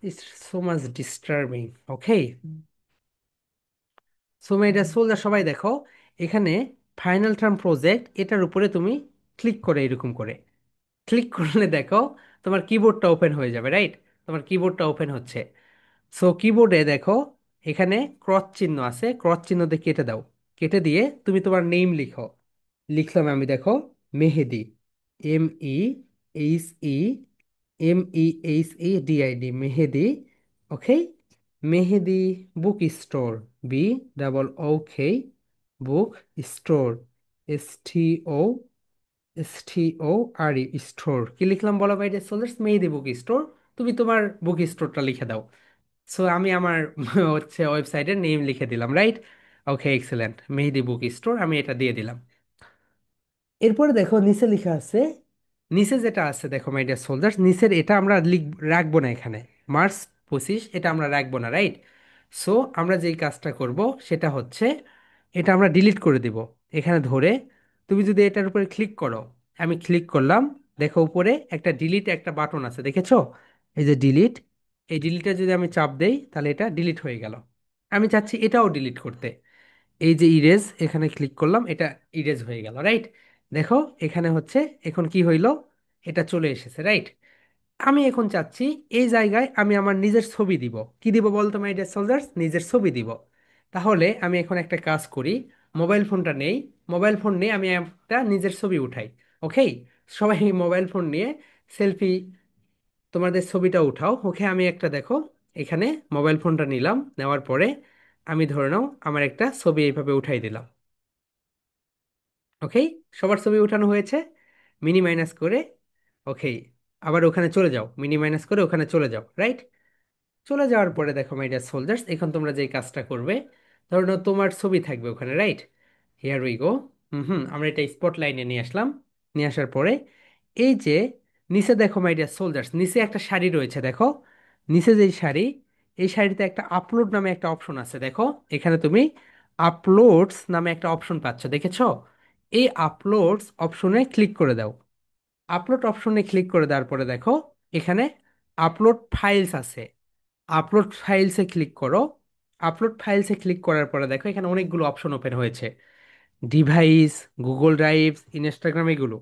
it's so much disturbing, okay. So my dear soldier, সবাই দেখো এখানে ফাইনাল টার্ম প্রজেক্ট, এটার উপরে তুমি ক্লিক করে, এরকম করে ক্লিক করলে দেখো তোমার কিবোর্ডটা ওপেন হয়ে যাবে, রাইট? তোমার কিবোর্ডটা ওপেন হচ্ছে। সো কিবোর্ডে দেখো এখানে ক্রস চিহ্ন আছে, ক্রস চিহ্ন দিয়ে কেটে দাও। কেটে দিয়ে তুমি তোমার নেম লিখো। লিখলাম আমি, দেখো, Mehedi, MEHEMEHEDI, Mehedi. Okay, Mehedi book store, BOOK, book store, STO, store. কি লিখলাম বলো ভাই সোলার্স? মেহেদি বুক স্টোর। তুমি তোমার বুক স্টোরটা লিখে দাও। সো আমি আমার হচ্ছে ওয়েবসাইটের নেম লিখে দিলাম, রাইট? ওকে, এক্সেলেন্ট, মেহেদি বুক স্টোর আমি এটা দিয়ে দিলাম। এরপরে দেখো নিচে লেখা আছে, নিচে যেটা আছে দেখো মাই ডিয়ার সোলজার্স, নিচের এটা আমরা রাখবো না এখানে। মার্চ 25 এটা আমরা রাখবো না, রাইট? সো আমরা যেই কাজটা করব সেটা হচ্ছে এটা আমরা ডিলিট করে দিব। এখানে ধরে তুমি যদি এটার উপরে ক্লিক করো, আমি ক্লিক করলাম, দেখো উপরে একটা ডিলিট একটা বাটন আছে, দেখেছো? এই যে ডিলিট, এই ডিলিটে যদি আমি চাপ দেই তাহলে এটা ডিলিট হয়ে গেল। আমি চাচ্ছি এটাও ডিলিট করতে। এই যে ইরেজ, এখানে ক্লিক করলাম, এটা ইরেজ হয়ে গেল, রাইট? দেখো এখানে হচ্ছে এখন কি হইলো, এটা চলে এসেছে, রাইট? আমি এখন চাচ্ছি এই জায়গায় আমি আমার নিজের ছবি দিব। কি দিব বলতো মাই ডিয়ার সোলজার্স? নিজের ছবি দিব। তাহলে আমি এখন একটা কাজ করি, মোবাইল ফোনটা নেই, মোবাইল ফোন নিয়ে আমি একটা নিজের ছবি উঠাই। ওকে, সবাই মোবাইল ফোন নিয়ে সেলফি তোমাদের ছবিটা উঠাও। ওকে, আমি একটা, দেখো, এখানে মোবাইল ফোনটা নিলাম, নেওয়ার পরে আমি ধরে নাও আমার একটা ছবি এইভাবে উঠাই দিলাম। ওকে, সবার ছবি উঠানো হয়েছে, মিনি মাইনাস করে। ওকে, আবার ওখানে চলে যাও, মিনি মাইনাস করে ওখানে চলে যাও, রাইট? চলে যাওয়ার পরে দেখো মাই ডিয়ার সোলজার্স, এখন তোমরা যেই কাজটা করবে, ধরো নাও তোমার ছবি থাকবে ওখানে, right? Here we go. Hmm hmm, আমরা এটা স্পট লাইনে নিয়ে আসলাম। নিয়ে আসার পরে এই যে নিচে দেখো মাই ডিয়ার সোলজার্স, নিচে একটা শাড়ি রয়েছে, দেখো। নিচে যেই শাড়ি, এই শাড়িতে একটা আপলোড নামে একটা অপশন আছে, দেখো। এখানে তুমি আপলোডস নামে একটা অপশন পাচ্ছ, দেখেছো? এই আপলোডস অপশনে ক্লিক করে দাও। আপলোড অপশনে ক্লিক করে দেওয়ার পরে দেখো এখানে আপলোড ফাইলস আছে। আপলোড ফাইলসে ক্লিক করো। আপলোড ফাইলসে ক্লিক করার পরে দেখো এখানে অনেকগুলো অপশন ওপেন হয়েছে, ডিভাইস, গুগল ড্রাইভ, ইনস্টাগ্রাম, এগুলো।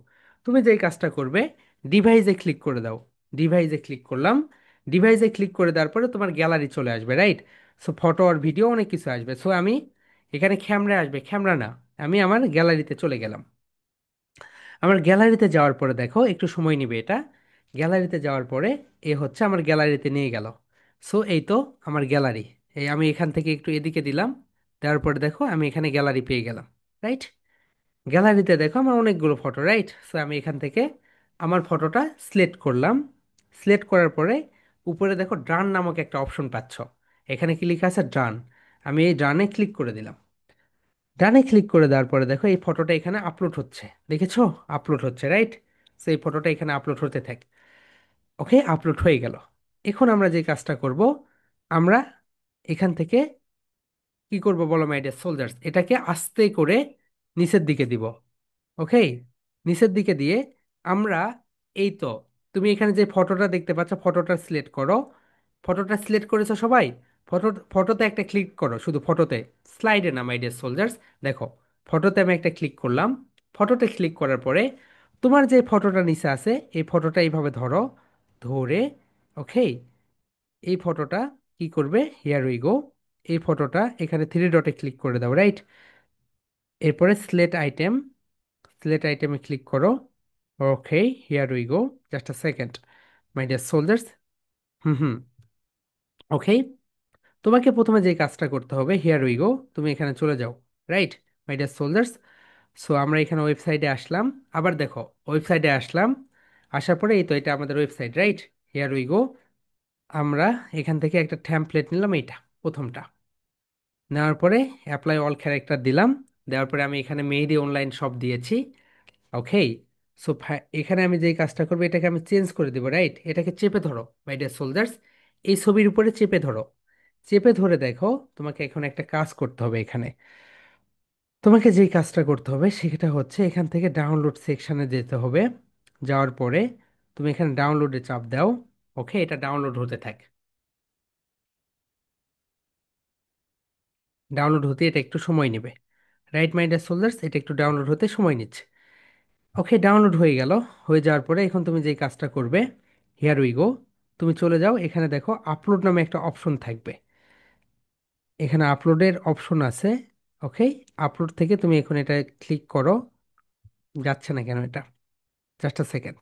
তুমি যেই কাজটা করবে, ডিভাইসে ক্লিক করে দাও। ডিভাইসে ক্লিক করলাম। ডিভাইসে ক্লিক করে দেওয়ার পরে তোমার গ্যালারি চলে আসবে, রাইট? সো ফটো আর ভিডিও অনেক কিছু আসবে। সো আমি এখানে ক্যামেরা আসবে, ক্যামেরা না, আমি আমার গ্যালারিতে চলে গেলাম। আমার গ্যালারিতে যাওয়ার পরে দেখো একটু সময় নেবে এটা। গ্যালারিতে যাওয়ার পরে এ হচ্ছে আমার গ্যালারিতে নিয়ে গেল। সো এই তো আমার গ্যালারি। এই আমি এখান থেকে একটু এদিকে দিলাম, দেওয়ার পরে দেখো আমি এখানে গ্যালারি পেয়ে গেলাম, রাইট? গ্যালারিতে দেখো আমার অনেকগুলো ফটো, রাইট? সো আমি এখান থেকে আমার ফটোটা সিলেক্ট করলাম। সিলেক্ট করার পরে উপরে দেখো ডান নামক একটা অপশন পাচ্ছ। এখানে কি লেখা আছে? ডান। আমি এই ডানে ক্লিক করে দিলাম। ডানে ক্লিক করে দেওয়ার পরে দেখো এই ফটোটা এখানে আপলোড হচ্ছে, দেখেছো? আপলোড হচ্ছে, রাইট? সো এই ফটোটা এখানে আপলোড হতে থাকে। ওকে, আপলোড হয়ে গেল। এখন আমরা যে কাজটা করব, আমরা এখান থেকে কি করব বলো মাই ডিয়ার সোলজার্স? এটাকে আস্তে করে নিচের দিকে দিব। ওকে, নিচের দিকে দিয়ে আমরা এই তো, তুমি এখানে যে ফটোটা দেখতে পাচ্ছ, ফটোটা সিলেক্ট করো। ফটোটা সিলেক্ট করেছো সবাই? ফটোতে একটা ক্লিক করো, শুধু ফটোতে, স্লাইডে না মাই ডিয়ার সোলজার্স। দেখো, ফটোতে আমি একটা ক্লিক করলাম। ফটোতে ক্লিক করার পরে তোমার যে ফটোটা নিচে আছে এই ফটোটা এইভাবে ধরো, ধরে, ওকে, এই ফটোটা কি করবে, হিয়ার উই গো, এই ফটোটা এখানে থ্রি ডটে ক্লিক করে দাও, রাইট? এরপরে সিলেক্ট আইটেম, সিলেক্ট আইটেমে ক্লিক করো। Okay, here we go, just a second my dear soldiers. Hmm hmm, okay, তোমাকে প্রথমে যে কাজটা করতে হবে, হিয়ার উই গো, তুমি এখানে চলে যাও, right my dear soldiers? So আমরা এখানে ওয়েবসাইটে আসলাম। আবার দেখো, ওয়েবসাইটে আসলাম, আসার পরে এই তো এটা আমাদের ওয়েবসাইট, রাইট? হিয়ার উই গো। আমরা এখান থেকে একটা ট্যাম্পলেট নিলাম, এইটা প্রথমটা। নেওয়ার পরে অ্যাপ্লাই অল ক্যারেক্টার দিলাম। দেওয়ার পরে আমি এখানে মেহেদি অনলাইন শপ দিয়েছি। ওকে, সো এখানে আমি যেই কাজটা করবো, এটাকে আমি চেঞ্জ করে দেবো, রাইট? এটাকে চেপে ধরো মাই ডিয়ার সোলজার্স, এই ছবির উপরে চেপে ধরো। চেপে ধরে দেখো তোমাকে এখন একটা কাজ করতে হবে এখানে। তোমাকে যেই কাজটা করতে হবে সেটা হচ্ছে এখান থেকে ডাউনলোড সেকশনে যেতে হবে। যাওয়ার পরে তুমি এখানে ডাউনলোডে চাপ দাও। ওকে, এটা ডাউনলোড হতে থাকে। ডাউনলোড হতে এটা একটু সময় নেবে, রাইট মাই ডিয়ার সোলজার্স? এটা একটু ডাউনলোড হতে সময় নিচ্ছে। ওকে, ডাউনলোড হয়ে গেল। হয়ে যাওয়ার পরে এখন তুমি যেই কাজটা করবে, হিয়ার উই গো, তুমি চলে যাও, এখানে দেখো আপলোড নামে একটা অপশন থাকবে। এখানে আপলোডের অপশন আছে। ওকে, আপলোড থেকে তুমি এখন এটা ক্লিক করো। যাচ্ছে না কেন এটা? Just a second.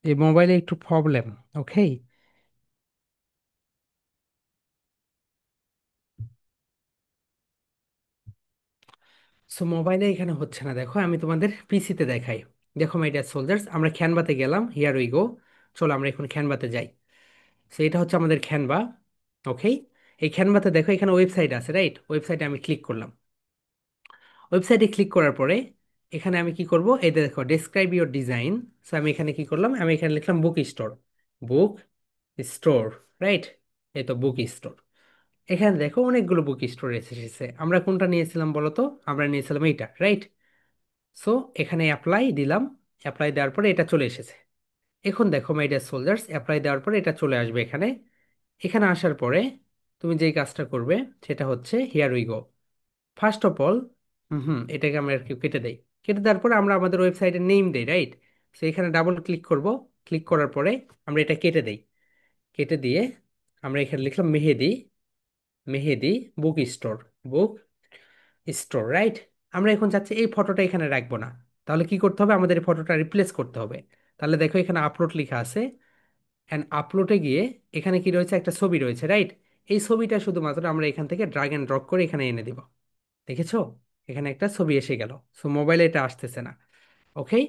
এই মোবাইলে একটু প্রবলেম। ওকে, সো মোবাইলে এখানে হচ্ছে না, দেখো আমি তোমাদের পিসিতে দেখাই। দেখো মাই ডিয়ার সোলজার্স, আমরা ক্যানভাতে গেলাম, হিয়ার উই গো। চলো আমরা এখন ক্যানভাতে যাই। সো এটা হচ্ছে আমাদের ক্যানভা। ওকে, এই ক্যানভাতে দেখো এখানে ওয়েবসাইট আছে, রাইট? ওয়েবসাইটে আমি ক্লিক করলাম। ওয়েবসাইটে ক্লিক করার পরে এখানে আমি কি করব, এই যে দেখো ডেসক্রাইব ইউর ডিজাইন। সো আমি এখানে কি করলাম, আমি এখানে লিখলাম বুক স্টোর। Book store, right? এই তো বুক স্টোর। এখানে দেখো অনেকগুলো বুক স্টোর এসেছে। আমরা কোনটা নিয়েছিলাম বলো তো? আমরা নিয়েছিলাম এইটা, রাইট? সো এখানে অ্যাপ্লাই দিলাম। অ্যাপ্লাই দেওয়ার পরে এটা চলে এসেছে। এখন দেখো মাই ডিয়ার সোলজার্স, অ্যাপ্লাই দেওয়ার পরে এটা চলে আসবে এখানে। এখানে আসার পরে তুমি যেই কাজটা করবে সেটা হচ্ছে here we go. First of all, এটাকে আমরা আর কি কেটে দেই। কেটে দেওয়ার পরে আমরা আমাদের ওয়েবসাইটের নেম দেই, রাইট? সো এখানে ডাবল ক্লিক করব। ক্লিক করার পরে আমরা এটা কেটে দেই। কেটে দিয়ে আমরা এখানে লিখলাম Mehedi. Mehedi book store. Book store, right? আমরা এখন চাচ্ছি এই ফটোটা এখানে রাখবো না। তাহলে কি করতে হবে, আমাদের এই ফটোটা রিপ্লেস করতে হবে। তাহলে দেখো এখানে আপলোড লেখা আছে। অ্যান্ড আপলোডে গিয়ে এখানে কি রয়েছে, একটা ছবি রয়েছে, রাইট? এই ছবিটা শুধুমাত্র আমরা এখান থেকে ড্রাগ অ্যান্ড ড্রপ করে এখানে এনে দিব। দেখেছো? এখানে একটা ছবি এসে গেল। সো মোবাইলে এটা আসতেছে না। ওকে,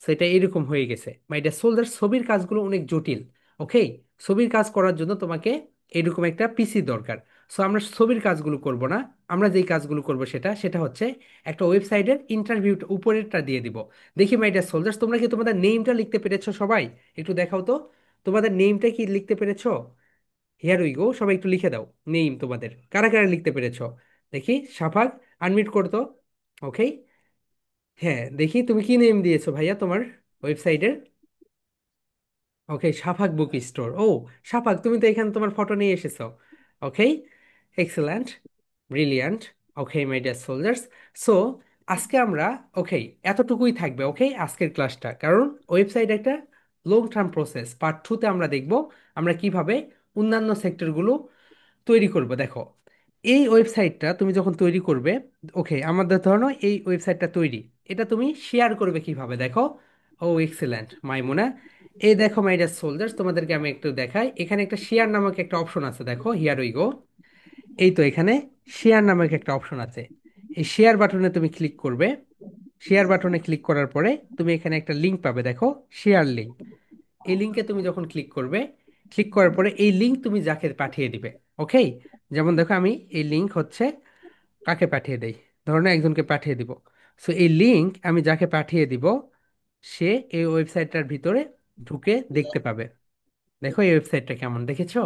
সো এটা এরকম হয়ে গেছে। মাই ডিয়ার সোলজার, ছবির কাজগুলো অনেক জটিল। ওকে, ছবির কাজ করার জন্য তোমাকে এরকম একটা পিসি দরকার। সো আমরা ছবির কাজগুলো করব না। আমরা যেই কাজগুলো করব সেটা সেটা হচ্ছে একটা ওয়েবসাইটের ইন্টারভিউ উপরেরটা দিয়ে দিব। দেখি মাই ডিয়ার সোলজার্স, তোমরা কি তোমাদের নেমটা লিখতে পেরেছো সবাই? একটু দেখাও তো, তোমাদের নেমটা কি লিখতে পেরেছো? হিয়ার উই গো, সবাই একটু লিখে দাও নেম তোমাদের, কারা কারা লিখতে পেরেছো। দেখি সাফাক, আনমিউট করতো। ওকে, হ্যাঁ দেখি তুমি কি নেম দিয়েছো ভাইয়া তোমার ওয়েবসাইটের। Okay, Safak book store. ও সাফাক, তুমি তো এখানে তোমার ফটো নিয়ে এসেছো। Okay, excellent, brilliant. Okay my dear soldiers, so আজকে আমরা, ওকে, এতটুকুই থাকবে ওকে আজকের ক্লাসটা, কারণ ওয়েবসাইট একটা লং টার্ম প্রসেস। পার্ট 2-তে আমরা দেখব আমরা কিভাবে অন্যান্য সেক্টরগুলো তৈরি করব। দেখো, এই ওয়েবসাইটটা তুমি যখন তৈরি করবে, ওকে আমাদের ধরো এই ওয়েবসাইটটা তৈরি, এটা তুমি শেয়ার করবে কিভাবে দেখো। ও এক্সেলেন্ট মাইমুনা। এই দেখো মাই ডিয়ার সোলজার্স, তোমাদেরকে আমি একটু দেখাই। এখানে একটা শেয়ার নামক একটা অপশন আছে, দেখো হিয়ার উই গো। এই তো এখানে শেয়ার নামক একটা অপশন আছে। এই শেয়ার বাটনে তুমি ক্লিক করবে। শেয়ার বাটনে ক্লিক করার পরে তুমি এখানে একটা লিঙ্ক পাবে, দেখো শেয়ার লিঙ্ক। এই লিঙ্কে তুমি যখন ক্লিক করবে, ক্লিক করার পরে এই লিঙ্ক তুমি যাকে পাঠিয়ে দিবে। ওকে, যেমন দেখো আমি এই লিঙ্ক হচ্ছে কাকে পাঠিয়ে দেই, ধরো না একজনকে পাঠিয়ে দিব। সো এই লিঙ্ক আমি যাকে পাঠিয়ে দিব সে এই ওয়েবসাইটটার ভিতরে ঢুকে দেখতে পাবে। দেখো এই ওয়েবসাইটটা কেমন, দেখেছো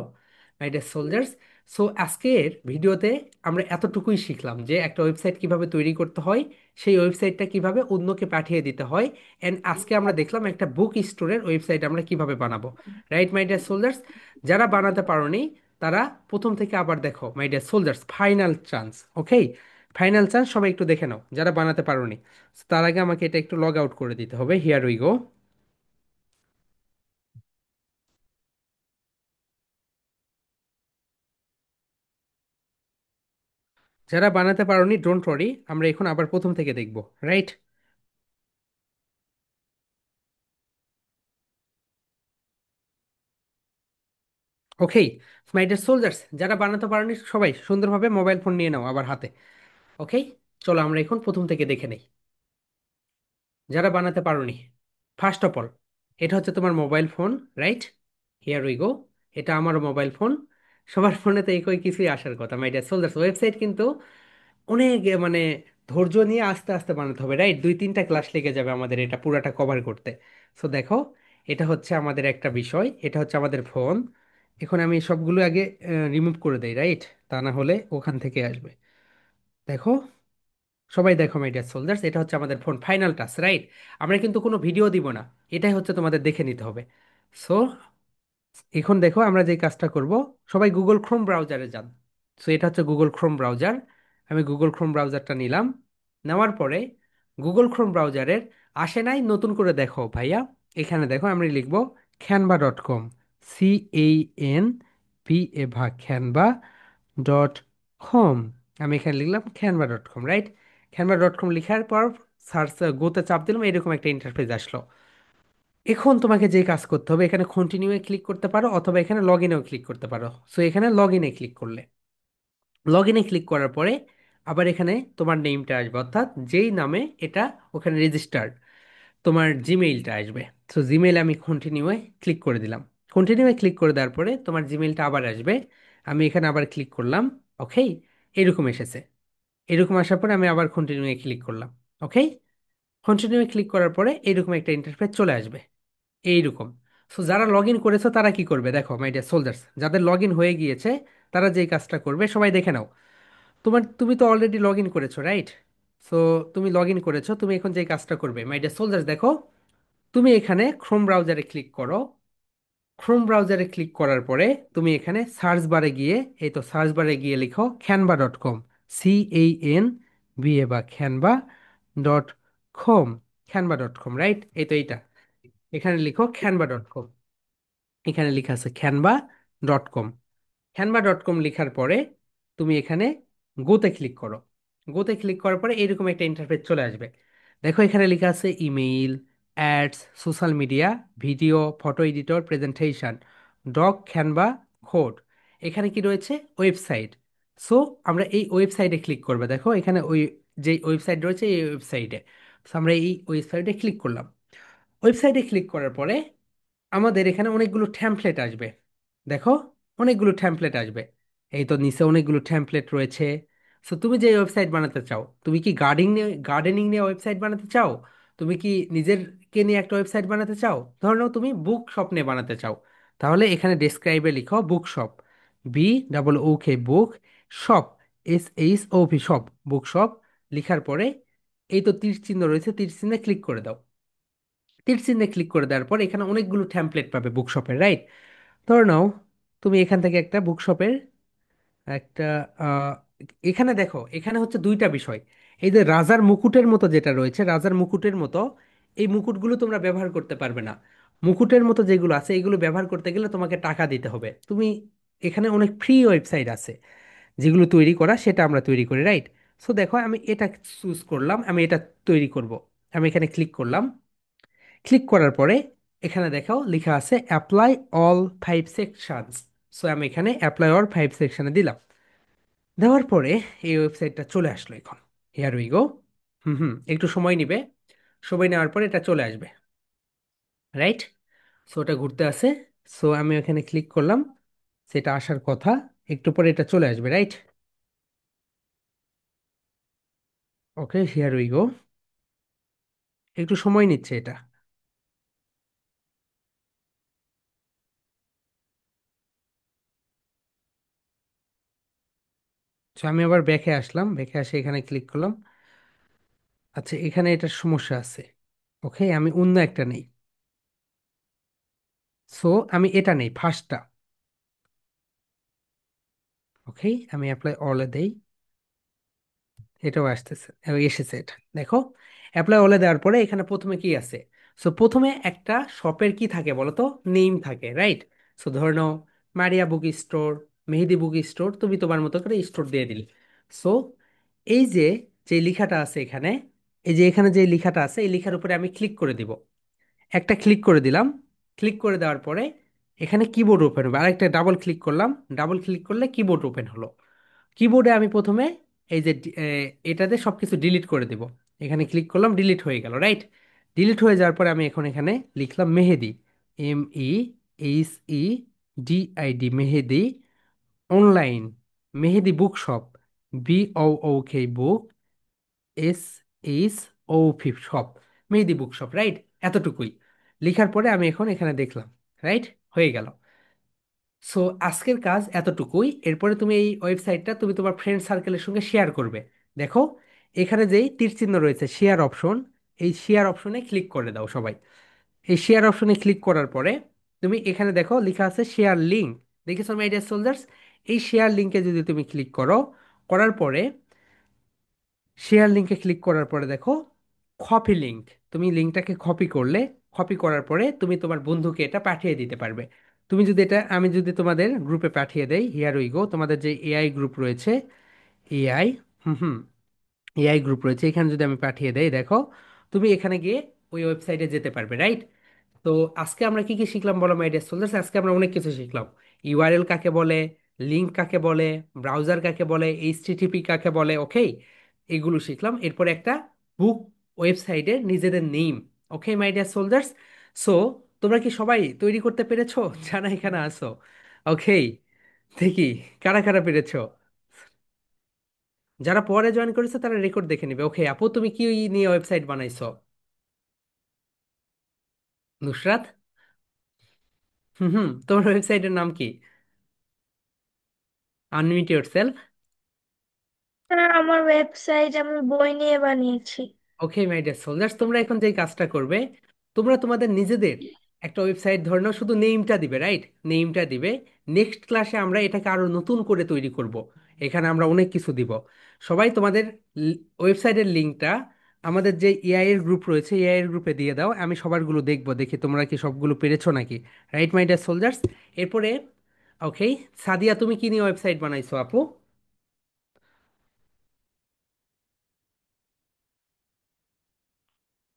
মাই ডিয়ার সোলজার্স? সো আজকের ভিডিওতে আমরা এতটুকুই শিখলাম যে একটা ওয়েবসাইট কিভাবে তৈরি করতে হয়, সেই ওয়েবসাইটটা কিভাবে অন্যকে পাঠিয়ে দিতে হয়। অ্যান্ড আজকে আমরা দেখলাম একটা বুক স্টোরের ওয়েবসাইট আমরা কিভাবে বানাবো, রাইট মাই ডিয়ার সোলজার্স? যারা বানাতে পারোনি তারা প্রথম থেকে আবার দেখো my dear soldiers, final chance. Okay, final chance, সবাই একটু দেখে নাও যারা বানাতে পারোনি। তার আগে আমাকে এটা একটু লগ আউট করে দিতে হবে। হিয়ার উই গো। যারা বানাতে পারোনি ডোন্ট ওয়ারি, আমরা এখন আবার প্রথম থেকে দেখব, right? Okay, my dear soldiers, যারা বানাতে পারোনি সবাই সুন্দরভাবে মোবাইল ফোন নিয়ে নাও আবার হাতে। ওকে, চলো আমরা এখন প্রথম থেকে দেখে নেই। যারা বানাতে পারোনি, ফার্স্ট অফ অল এটা হচ্ছে তোমার mobile phone, right? Here we go. এটা আমারও মোবাইল ফোন। সবার ফোনে তো একই কিছুই আসার কথা, মাই ডিয়ার সোলজার্স। ওয়েবসাইট কিন্তু অনেক মানে ধৈর্য নিয়ে আস্তে আস্তে বানাতে হবে, রাইট? 2-3টা ক্লাস লেগে যাবে আমাদের এটা পুরাটা কভার করতে। সো দেখো, এটা হচ্ছে আমাদের একটা বিষয়, এটা হচ্ছে আমাদের ফোন। এখন আমি সবগুলো আগে রিমুভ করে দেই, রাইট? তা না হলে ওখান থেকে আসবে। দেখো, সবাই দেখো মাই ডিয়ার সোলজার্স, এটা হচ্ছে আমাদের ফোন, ফাইনাল টাচ, রাইট? আমরা কিন্তু কোনো ভিডিও দিব না, এটাই হচ্ছে তোমাদের দেখে নিতে হবে। সো এখন দেখো আমরা যে কাজটা করব, সবাই গুগল ক্রোম ব্রাউজারে যান। সো এটা হচ্ছে গুগল ক্রোম ব্রাউজার। আমি গুগল ক্রোম ব্রাউজারটা নিলাম। নেওয়ার পরে গুগল ক্রোম ব্রাউজারের আসে নাই, নতুন করে দেখো ভাইয়া। এখানে দেখো আমরা লিখব canva.com, CANVA, canva.com। আমি এখানে লিখলাম canva.com, রাইট? canva.com লিখার পর সার্চ গোতে চাপ দিলাম, এরকম একটা ইন্টারফেস আসলো। এখন তোমাকে যে কাজ করতে হবে, এখানে কন্টিনিউ এ ক্লিক করতে পারো অথবা এখানে লগ ইনেও ক্লিক করতে পারো। সো এখানে লগ ইনে ক্লিক করলে, লগ ইনে ক্লিক করার পরে আবার এখানে তোমার নেমটা আসবে, অর্থাৎ যেই নামে এটা ওখানে রেজিস্টার্ড, তোমার জিমেইলটা আসবে। সো জিমেইলে আমি কন্টিনিউ এ ক্লিক করে দিলাম। কন্টিনিউ এ ক্লিক করে দেওয়ার পরে তোমার জিমেইলটা আবার আসবে। আমি এখানে আবার ক্লিক করলাম। ওকে, এরকম এসেছে। এরকম আসার পরে আমি আবার কন্টিনিউ এ ক্লিক করলাম। ওকে, কন্টিনিউ এ ক্লিক করার পরে এরকম একটা ইন্টারফেস চলে আসবে, এইরকম। সো যারা লগ ইন করেছো তারা কি করবে দেখো মাই ডিয়ার সোলজার্স, যাদের লগ ইন হয়ে গিয়েছে তারা যেই কাজটা করবে সবাই দেখে নাও। তুমি তো অলরেডি লগ ইন করেছো, রাইট? সো তুমি লগ ইন করেছো, তুমি এখন যেই কাজটা করবে মাই ডিয়ার সোলজার্স, দেখো তুমি এখানে ক্রোম ব্রাউজারে ক্লিক করো। ক্রোম ব্রাউজারে ক্লিক করার পরে তুমি এখানে সার্চ বারে গিয়ে, এই তো সার্চ বারে গিয়ে লিখো canva.com, CANVA, বা canva.com, canva.com, রাইট? এই তো এইটা, এখানে লিখো canva.com। এখানে লেখা আছে canva.com। canva.com লেখার পরে তুমি এখানে গোতে ক্লিক করো। গোতে ক্লিক করার পরে এরকম একটা ইন্টারফেস চলে আসবে। দেখো এখানে লেখা আছে email, ads, social media, video, photo editor, presentation, doc, Canva, code. এখানে কি রয়েছে? ওয়েবসাইট। সো আমরা এই ওয়েবসাইটে ক্লিক করবো। দেখো এখানে ওই যে ওয়েবসাইট রয়েছে এই ওয়েবসাইটে। সো আমরা এই ওয়েবসাইটে ক্লিক করলাম। ওয়েবসাইটে ক্লিক করার পরে আমাদের এখানে অনেকগুলো ট্যাম্পলেট আসবে। দেখো, অনেকগুলো ট্যাম্পলেট আসবে। এই তো নিচে অনেকগুলো ট্যাম্পলেট রয়েছে। সো তুমি যে ওয়েবসাইট বানাতে চাও, তুমি কি গার্ডেনিং নিয়ে ওয়েবসাইট বানাতে চাও? তুমি কি নিজেরকে নিয়ে একটা ওয়েবসাইট বানাতে চাও? ধরে নাও তুমি বুক শপ নিয়ে বানাতে চাও, তাহলে এখানে ডেসক্রাইবে লিখো book shop, BOOK, book, shop, SHOP, shop, book shop. লিখার পরে এই তো তীর চিহ্ন রয়েছে, তীর চিহ্নে ক্লিক করে দাও। তীর চিহ্নে ক্লিক করে দেওয়ার পর এখানে অনেকগুলো ট্যাম্পলেট পাবে বুকশপের, রাইট? ধরে নাও তুমি এখান থেকে একটা বুকশপের একটা আহ, এখানে দেখো এখানে হচ্ছে দুইটা বিষয়। এই যে রাজার মুকুটের মতো যেটা রয়েছে, রাজার মুকুটের মতো এই মুকুটগুলো তোমরা ব্যবহার করতে পারবে না। মুকুটের মতো যেগুলো আছে এগুলো ব্যবহার করতে গেলে তোমাকে টাকা দিতে হবে। তুমি এখানে অনেক ফ্রি ওয়েবসাইট আছে যেগুলো তৈরি করা, সেটা আমরা তৈরি করি, রাইট? সো দেখো আমি এটা চুজ করলাম, আমি এটা তৈরি করব। আমি এখানে ক্লিক করলাম। ক্লিক করার পরে এখানে দেখাও লেখা আছে অ্যাপ্লাই অল 5 সেকশনস। সো আমি এখানে অ্যাপ্লাই অল 5 সেকশনে দিলাম। দেওয়ার পরে এই ওয়েবসাইটটা চলে আসলো এখন। Here we go. হুম হুম, একটু সময় নিবে। সময় নেওয়ার পরে এটা চলে আসবে, রাইট? সো ওটা ঘুরতে আসে। সো আমি এখানে ক্লিক করলাম, সেটা আসার কথা, একটু পরে এটা চলে আসবে, রাইট? ওকে, হিয়ার উই গো। একটু সময় নিচ্ছে এটা। সো আমি আবার ব্যাকে আসলাম, ব্যাকে আসে এখানে ক্লিক করলাম। আচ্ছা, এখানে এটার সমস্যা আছে। ওকে, আমি অন্য একটা নেই। সো আমি এটা নেই, ফার্স্টটা। ওকে, আমি অ্যাপ্লাই অলে দেই। এটাও আসতেছে, এসেছে এটা, দেখো। অ্যাপ্লাই অলে দেওয়ার পরে এখানে প্রথমে কি আছে? সো প্রথমে একটা শপের কি থাকে বলো তো? নেম থাকে, রাইট? সো ধরে নাও মারিয়া বুক স্টোর, মেহেদি বুক স্টোর, তুমি তোমার মতো করে স্টোর দিয়ে দিলে। সো এই যে যে লেখাটা আছে এখানে, এই যে এখানে যে লেখাটা আছে এই লেখার উপরে আমি ক্লিক করে দিব। একটা ক্লিক করে দিলাম। ক্লিক করে দেওয়ার পরে এখানে কিবোর্ড ওপেন হবে। আরেকটা ডাবল ক্লিক করলাম, ডাবল ক্লিক করলে কিবোর্ড ওপেন হলো। কিবোর্ডে আমি প্রথমে এই যে এটাতে সবকিছু ডিলিট করে দেব। এখানে ক্লিক করলাম, ডিলিট হয়ে গেল, রাইট? ডিলিট হয়ে যাওয়ার পরে আমি এখন এখানে লিখলাম মেহেদি, MEHEDI, মেহেদি অনলাইন, মেহেদি বুক শপ, BOOK বুক, SHOP শপ, মেহেদি বুক শপ, রাইট? এতটুকুই লেখার পরে আমি এখন এখানে দেখলাম, রাইট, হয়ে গেল। সো আজকের কাজ এতটুকুই। এরপরে তুমি এই ওয়েবসাইটটা তুমি তোমার ফ্রেন্ড সার্কেলের সঙ্গে শেয়ার করবে। দেখো এখানে যেই তীর চিহ্ন রয়েছে শেয়ার অপশন, এই শেয়ার অপশনে ক্লিক করে দাও সবাই। এই শেয়ার অপশনে ক্লিক করার পরে তুমি এখানে দেখো লেখা আছে শেয়ার লিঙ্ক, দেখেছো মাই ডিয়ার সোলজার্স? এই শেয়ার লিঙ্কে যদি তুমি ক্লিক করো, করার পরে শেয়ার লিঙ্কে ক্লিক করার পরে দেখো কপি লিঙ্ক, তুমি লিঙ্কটাকে কপি করলে, কপি করার পরে তুমি তোমার বন্ধুকে এটা পাঠিয়ে দিতে পারবে। তুমি যদি এটা, আমি যদি তোমাদের গ্রুপে পাঠিয়ে দেই, হিয়ার উই গো, তোমাদের যে এআই গ্রুপ রয়েছে, এআই, হুম হুম, এআই গ্রুপ রয়েছে, এখানে যদি আমি পাঠিয়ে দেই, দেখো তুমি এখানে গিয়ে ওই ওয়েবসাইটে যেতে পারবে, রাইট? তো আজকে আমরা কি কি শিখলাম বলো মাই ডিয়ার সোলজার্স? আজকে আমরা অনেক কিছু শিখলাম। ইউআরএল কাকে বলে, লিঙ্ক কাকে বলে, ব্রাউজার কাকে বলে, এইচটিটিপি কাকে বলে, ওকে, এগুলো শিখলাম। এরপর একটা বুক ওয়েবসাইটের নিজেদের name, okay my dear soldiers? So তোমরা কি সবাই তৈরি করতে পেরেছো যারা এখানে আসো? ওকে, দেখি কারা কারা পেরেছো। যারা পরে জয়েন করেছে তারা রেকর্ড দেখে নিবে। ওকে আপু, তুমি কি নিয়ে ওয়েবসাইট বানাইছো? নুসরাত, হুম হুম, তোমার ওয়েবসাইটের নাম কি? Unmute yourself. স্যার আমার ওয়েবসাইট আমি বই নিয়ে বানিয়েছি। ওকে মাই ডিয়ার সোলজার্স, তোমরা এখন যে কাজটা করবে, তোমরা তোমাদের নিজেদের একটা ওয়েবসাইট ধরে নাও, শুধু নেমটা দিবে, রাইট? নেমটা দিবে। নেক্সট ক্লাসে আমরা এটাকে আরো নতুন করে তৈরি করব। এখানে আমরা অনেক কিছু দিব। সবাই তোমাদের ওয়েবসাইটের লিঙ্কটা আমাদের যে এআই এর গ্রুপ রয়েছে, এআই এর গ্রুপে দিয়ে দাও। আমি সবারগুলো দেখবো, দেখি তোমরা কি সবগুলো পেরেছো নাকি, রাইট মাই ডিয়ার সোলজার্স? এরপরে ওকে, সাদিয়া তুমি কি নিয়ে ওয়েবসাইট বানাইছো আপু?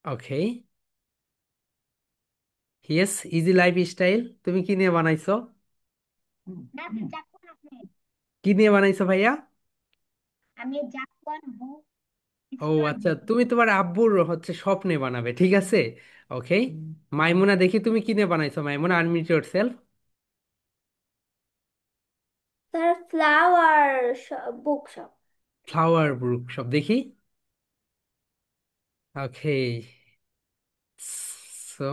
ওকে, ইয়েস, ইজি লাইফ স্টাইল, তুমি কি নিয়ে বানাইছো? কি নিয়ে বানাইছো ভাইয়া? আমি জাপান বুক ও স্টোর আচ্ছা, তুমি তোমার আব্বুর হচ্ছে স্বপ্নে বানাবে, ঠিক আছে। ওকে, মাইমুনা দেখি তুমি কি নিয়ে বানাইছো, Maimuna unmute yourself. Sir flower book shop. Flower book সব দেখি। Okay, so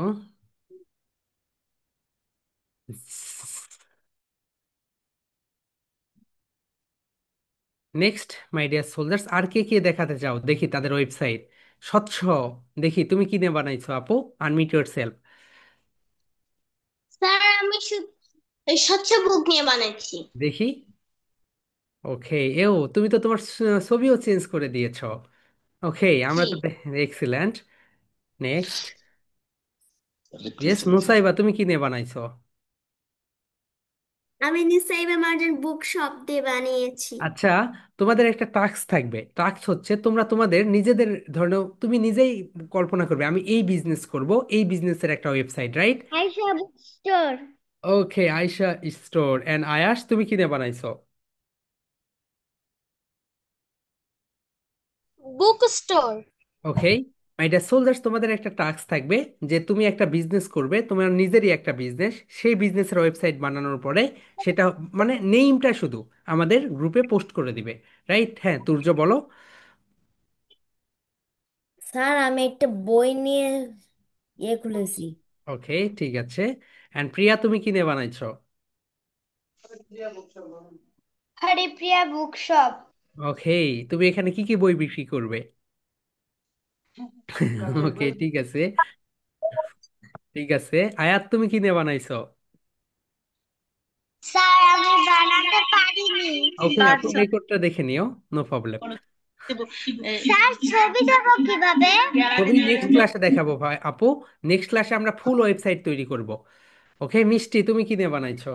next my dear soldiers, আর কে কে দেখাতে চাও দেখি তাদের ওয়েবসাইট স্বচ্ছ। দেখি তুমি কি নিয়ে বানাইছো আপু, আনমিউট ইয়োরসেলফ। স্যার আমি স্বচ্ছ বুক নিয়ে বানাচ্ছি। দেখি। ওকে, এও তুমি তো তোমার ছবিও চেঞ্জ করে দিয়েছো। ওকে, আমরা জি। তো, এক্সিলেন্ট। নেক্সট, ইয়েস নুসাইবা, তুমি কি নিয়ে বানাইছো? আমি নিসাইবা মার্জেন্ট বুক শপ দিয়ে বানিয়েছি। আচ্ছা, তোমাদের একটা টাস্ক থাকবে। টাস্ক হচ্ছে তোমরা তোমাদের নিজেদের, ধরে নাও তুমি নিজেই কল্পনা করবে আমি এই বিজনেস করব, এই বিজনেসের একটা website, right? Aisha book store. Okay, Ayesha store and Ayash, তুমি কি নিয়ে বানাইছো? Book store. Okay, my dear soldiers, তোমাদের একটা টাস্ক থাকবে যে তুমি একটা বিজনেস করবে, তোমার নিজেরই একটা বিজনেস, সেই বিজনেসের ওয়েবসাইট বানানোর পরে সেটা, মানে নেইমটা শুধু আমাদের গ্রুপে পোস্ট করে দিবে, রাইট? হ্যাঁ তুর্য বলো। স্যার আমি একটা বই নিয়ে খুলেছি। ওকে, ঠিক আছে। এন্ড প্রিয়া, তুমি কি নিয়ে বানাইছো? Haripriya book shop. ওকে, তুমি এখানে কি কি বই বিক্রি করবে? ওকে, ঠিক আছে, ঠিক আছে। আয়াত, তুমি কি নিয়ে বানাইছো? স্যার আমি বানাতে পারিনি। ওকে আপু, রেকর্ডটা দেখে নিও, নো প্রবলেম। স্যার ছবি দেবো কিভাবে? ছবি নেক্সট ক্লাসে দেখাবো ভাই আপু। নেক্সট ক্লাসে আমরা ফুল ওয়েবসাইট তৈরি করব। ওকে মিষ্টি, তুমি কি নিয়ে বানাইছো?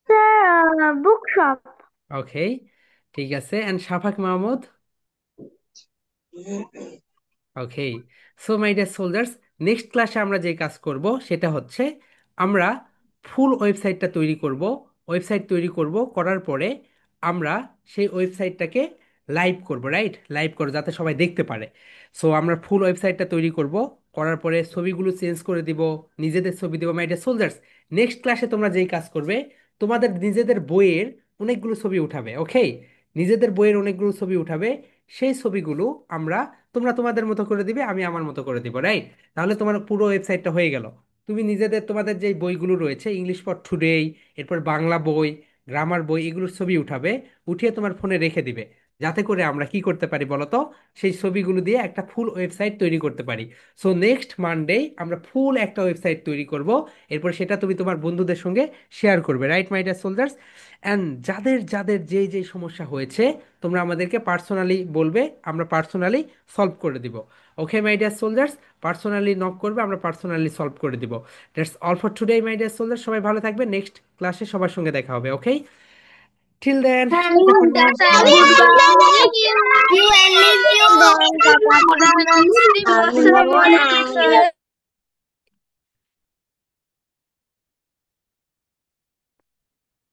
Sir book shop. ওকে, ঠিক আছে। And Shafaq Mahmud? Okay, so my dear soldiers, next ক্লাসে আমরা যে কাজ করব সেটা হচ্ছে আমরা ফুল ওয়েবসাইটটা তৈরি করব। ওয়েবসাইট তৈরি করব, করার পরে আমরা সেই ওয়েবসাইটটাকে লাইভ করব, রাইট? লাইভ করো যাতে সবাই দেখতে পারে। সো আমরা ফুল ওয়েবসাইটটা তৈরি করব, করার পরে ছবিগুলো চেঞ্জ করে দিব, নিজেদের ছবি দিব। মাই ডিয়ার সোলজার্স, নেক্সট ক্লাসে তোমরা যেই কাজ করবে, তোমাদের নিজেদের বইয়ের অনেকগুলো ছবি উঠাবে, ওকে? নিজেদের বইয়ের অনেকগুলো ছবি উঠাবে, সেই ছবিগুলো আমরা, তোমরা তোমাদের মতো করে দিবে, আমি আমার মতো করে দিব, রাইট? তাহলে তোমার পুরো ওয়েবসাইটটা হয়ে গেল। তুমি নিজেদের তোমাদের যে বইগুলো রয়েছে, ইংলিশ ফর টুডে, এরপর বাংলা বই, গ্রামার বই, এগুলোর ছবি উঠাবে, উঠিয়ে তোমার ফোনে রেখে দিবে, যাতে করে আমরা কি করতে পারি বলো তো, সেই ছবিগুলো দিয়ে একটা ফুল ওয়েবসাইট তৈরি করতে পারি। সো নেক্সট মানডে আমরা ফুল একটা ওয়েবসাইট তৈরি করব, এরপর সেটা তুমি তোমার বন্ধুদের সঙ্গে শেয়ার করবে, right my dear soldiers? And যাদের যাদের যেই যেই সমস্যা হয়েছে, তোমরা আমাদেরকে পার্সোনালি বলবে, আমরা পার্সোনালি সলভ করে দিব। Okay my dear soldiers, personally knock করবে, আমরা পার্সোনালি সলভ করে দিব। That's all for today my dear soldiers, সবাই ভালো থাকবে, নেক্সট ক্লাসে সবার সঙ্গে দেখা হবে, ওকে? টিল দেন, হ্যাঁ, ততক্ষণ tata, Love bye. you, good bye. love you and miss you. আসসালামু আলাইকুম স্যার।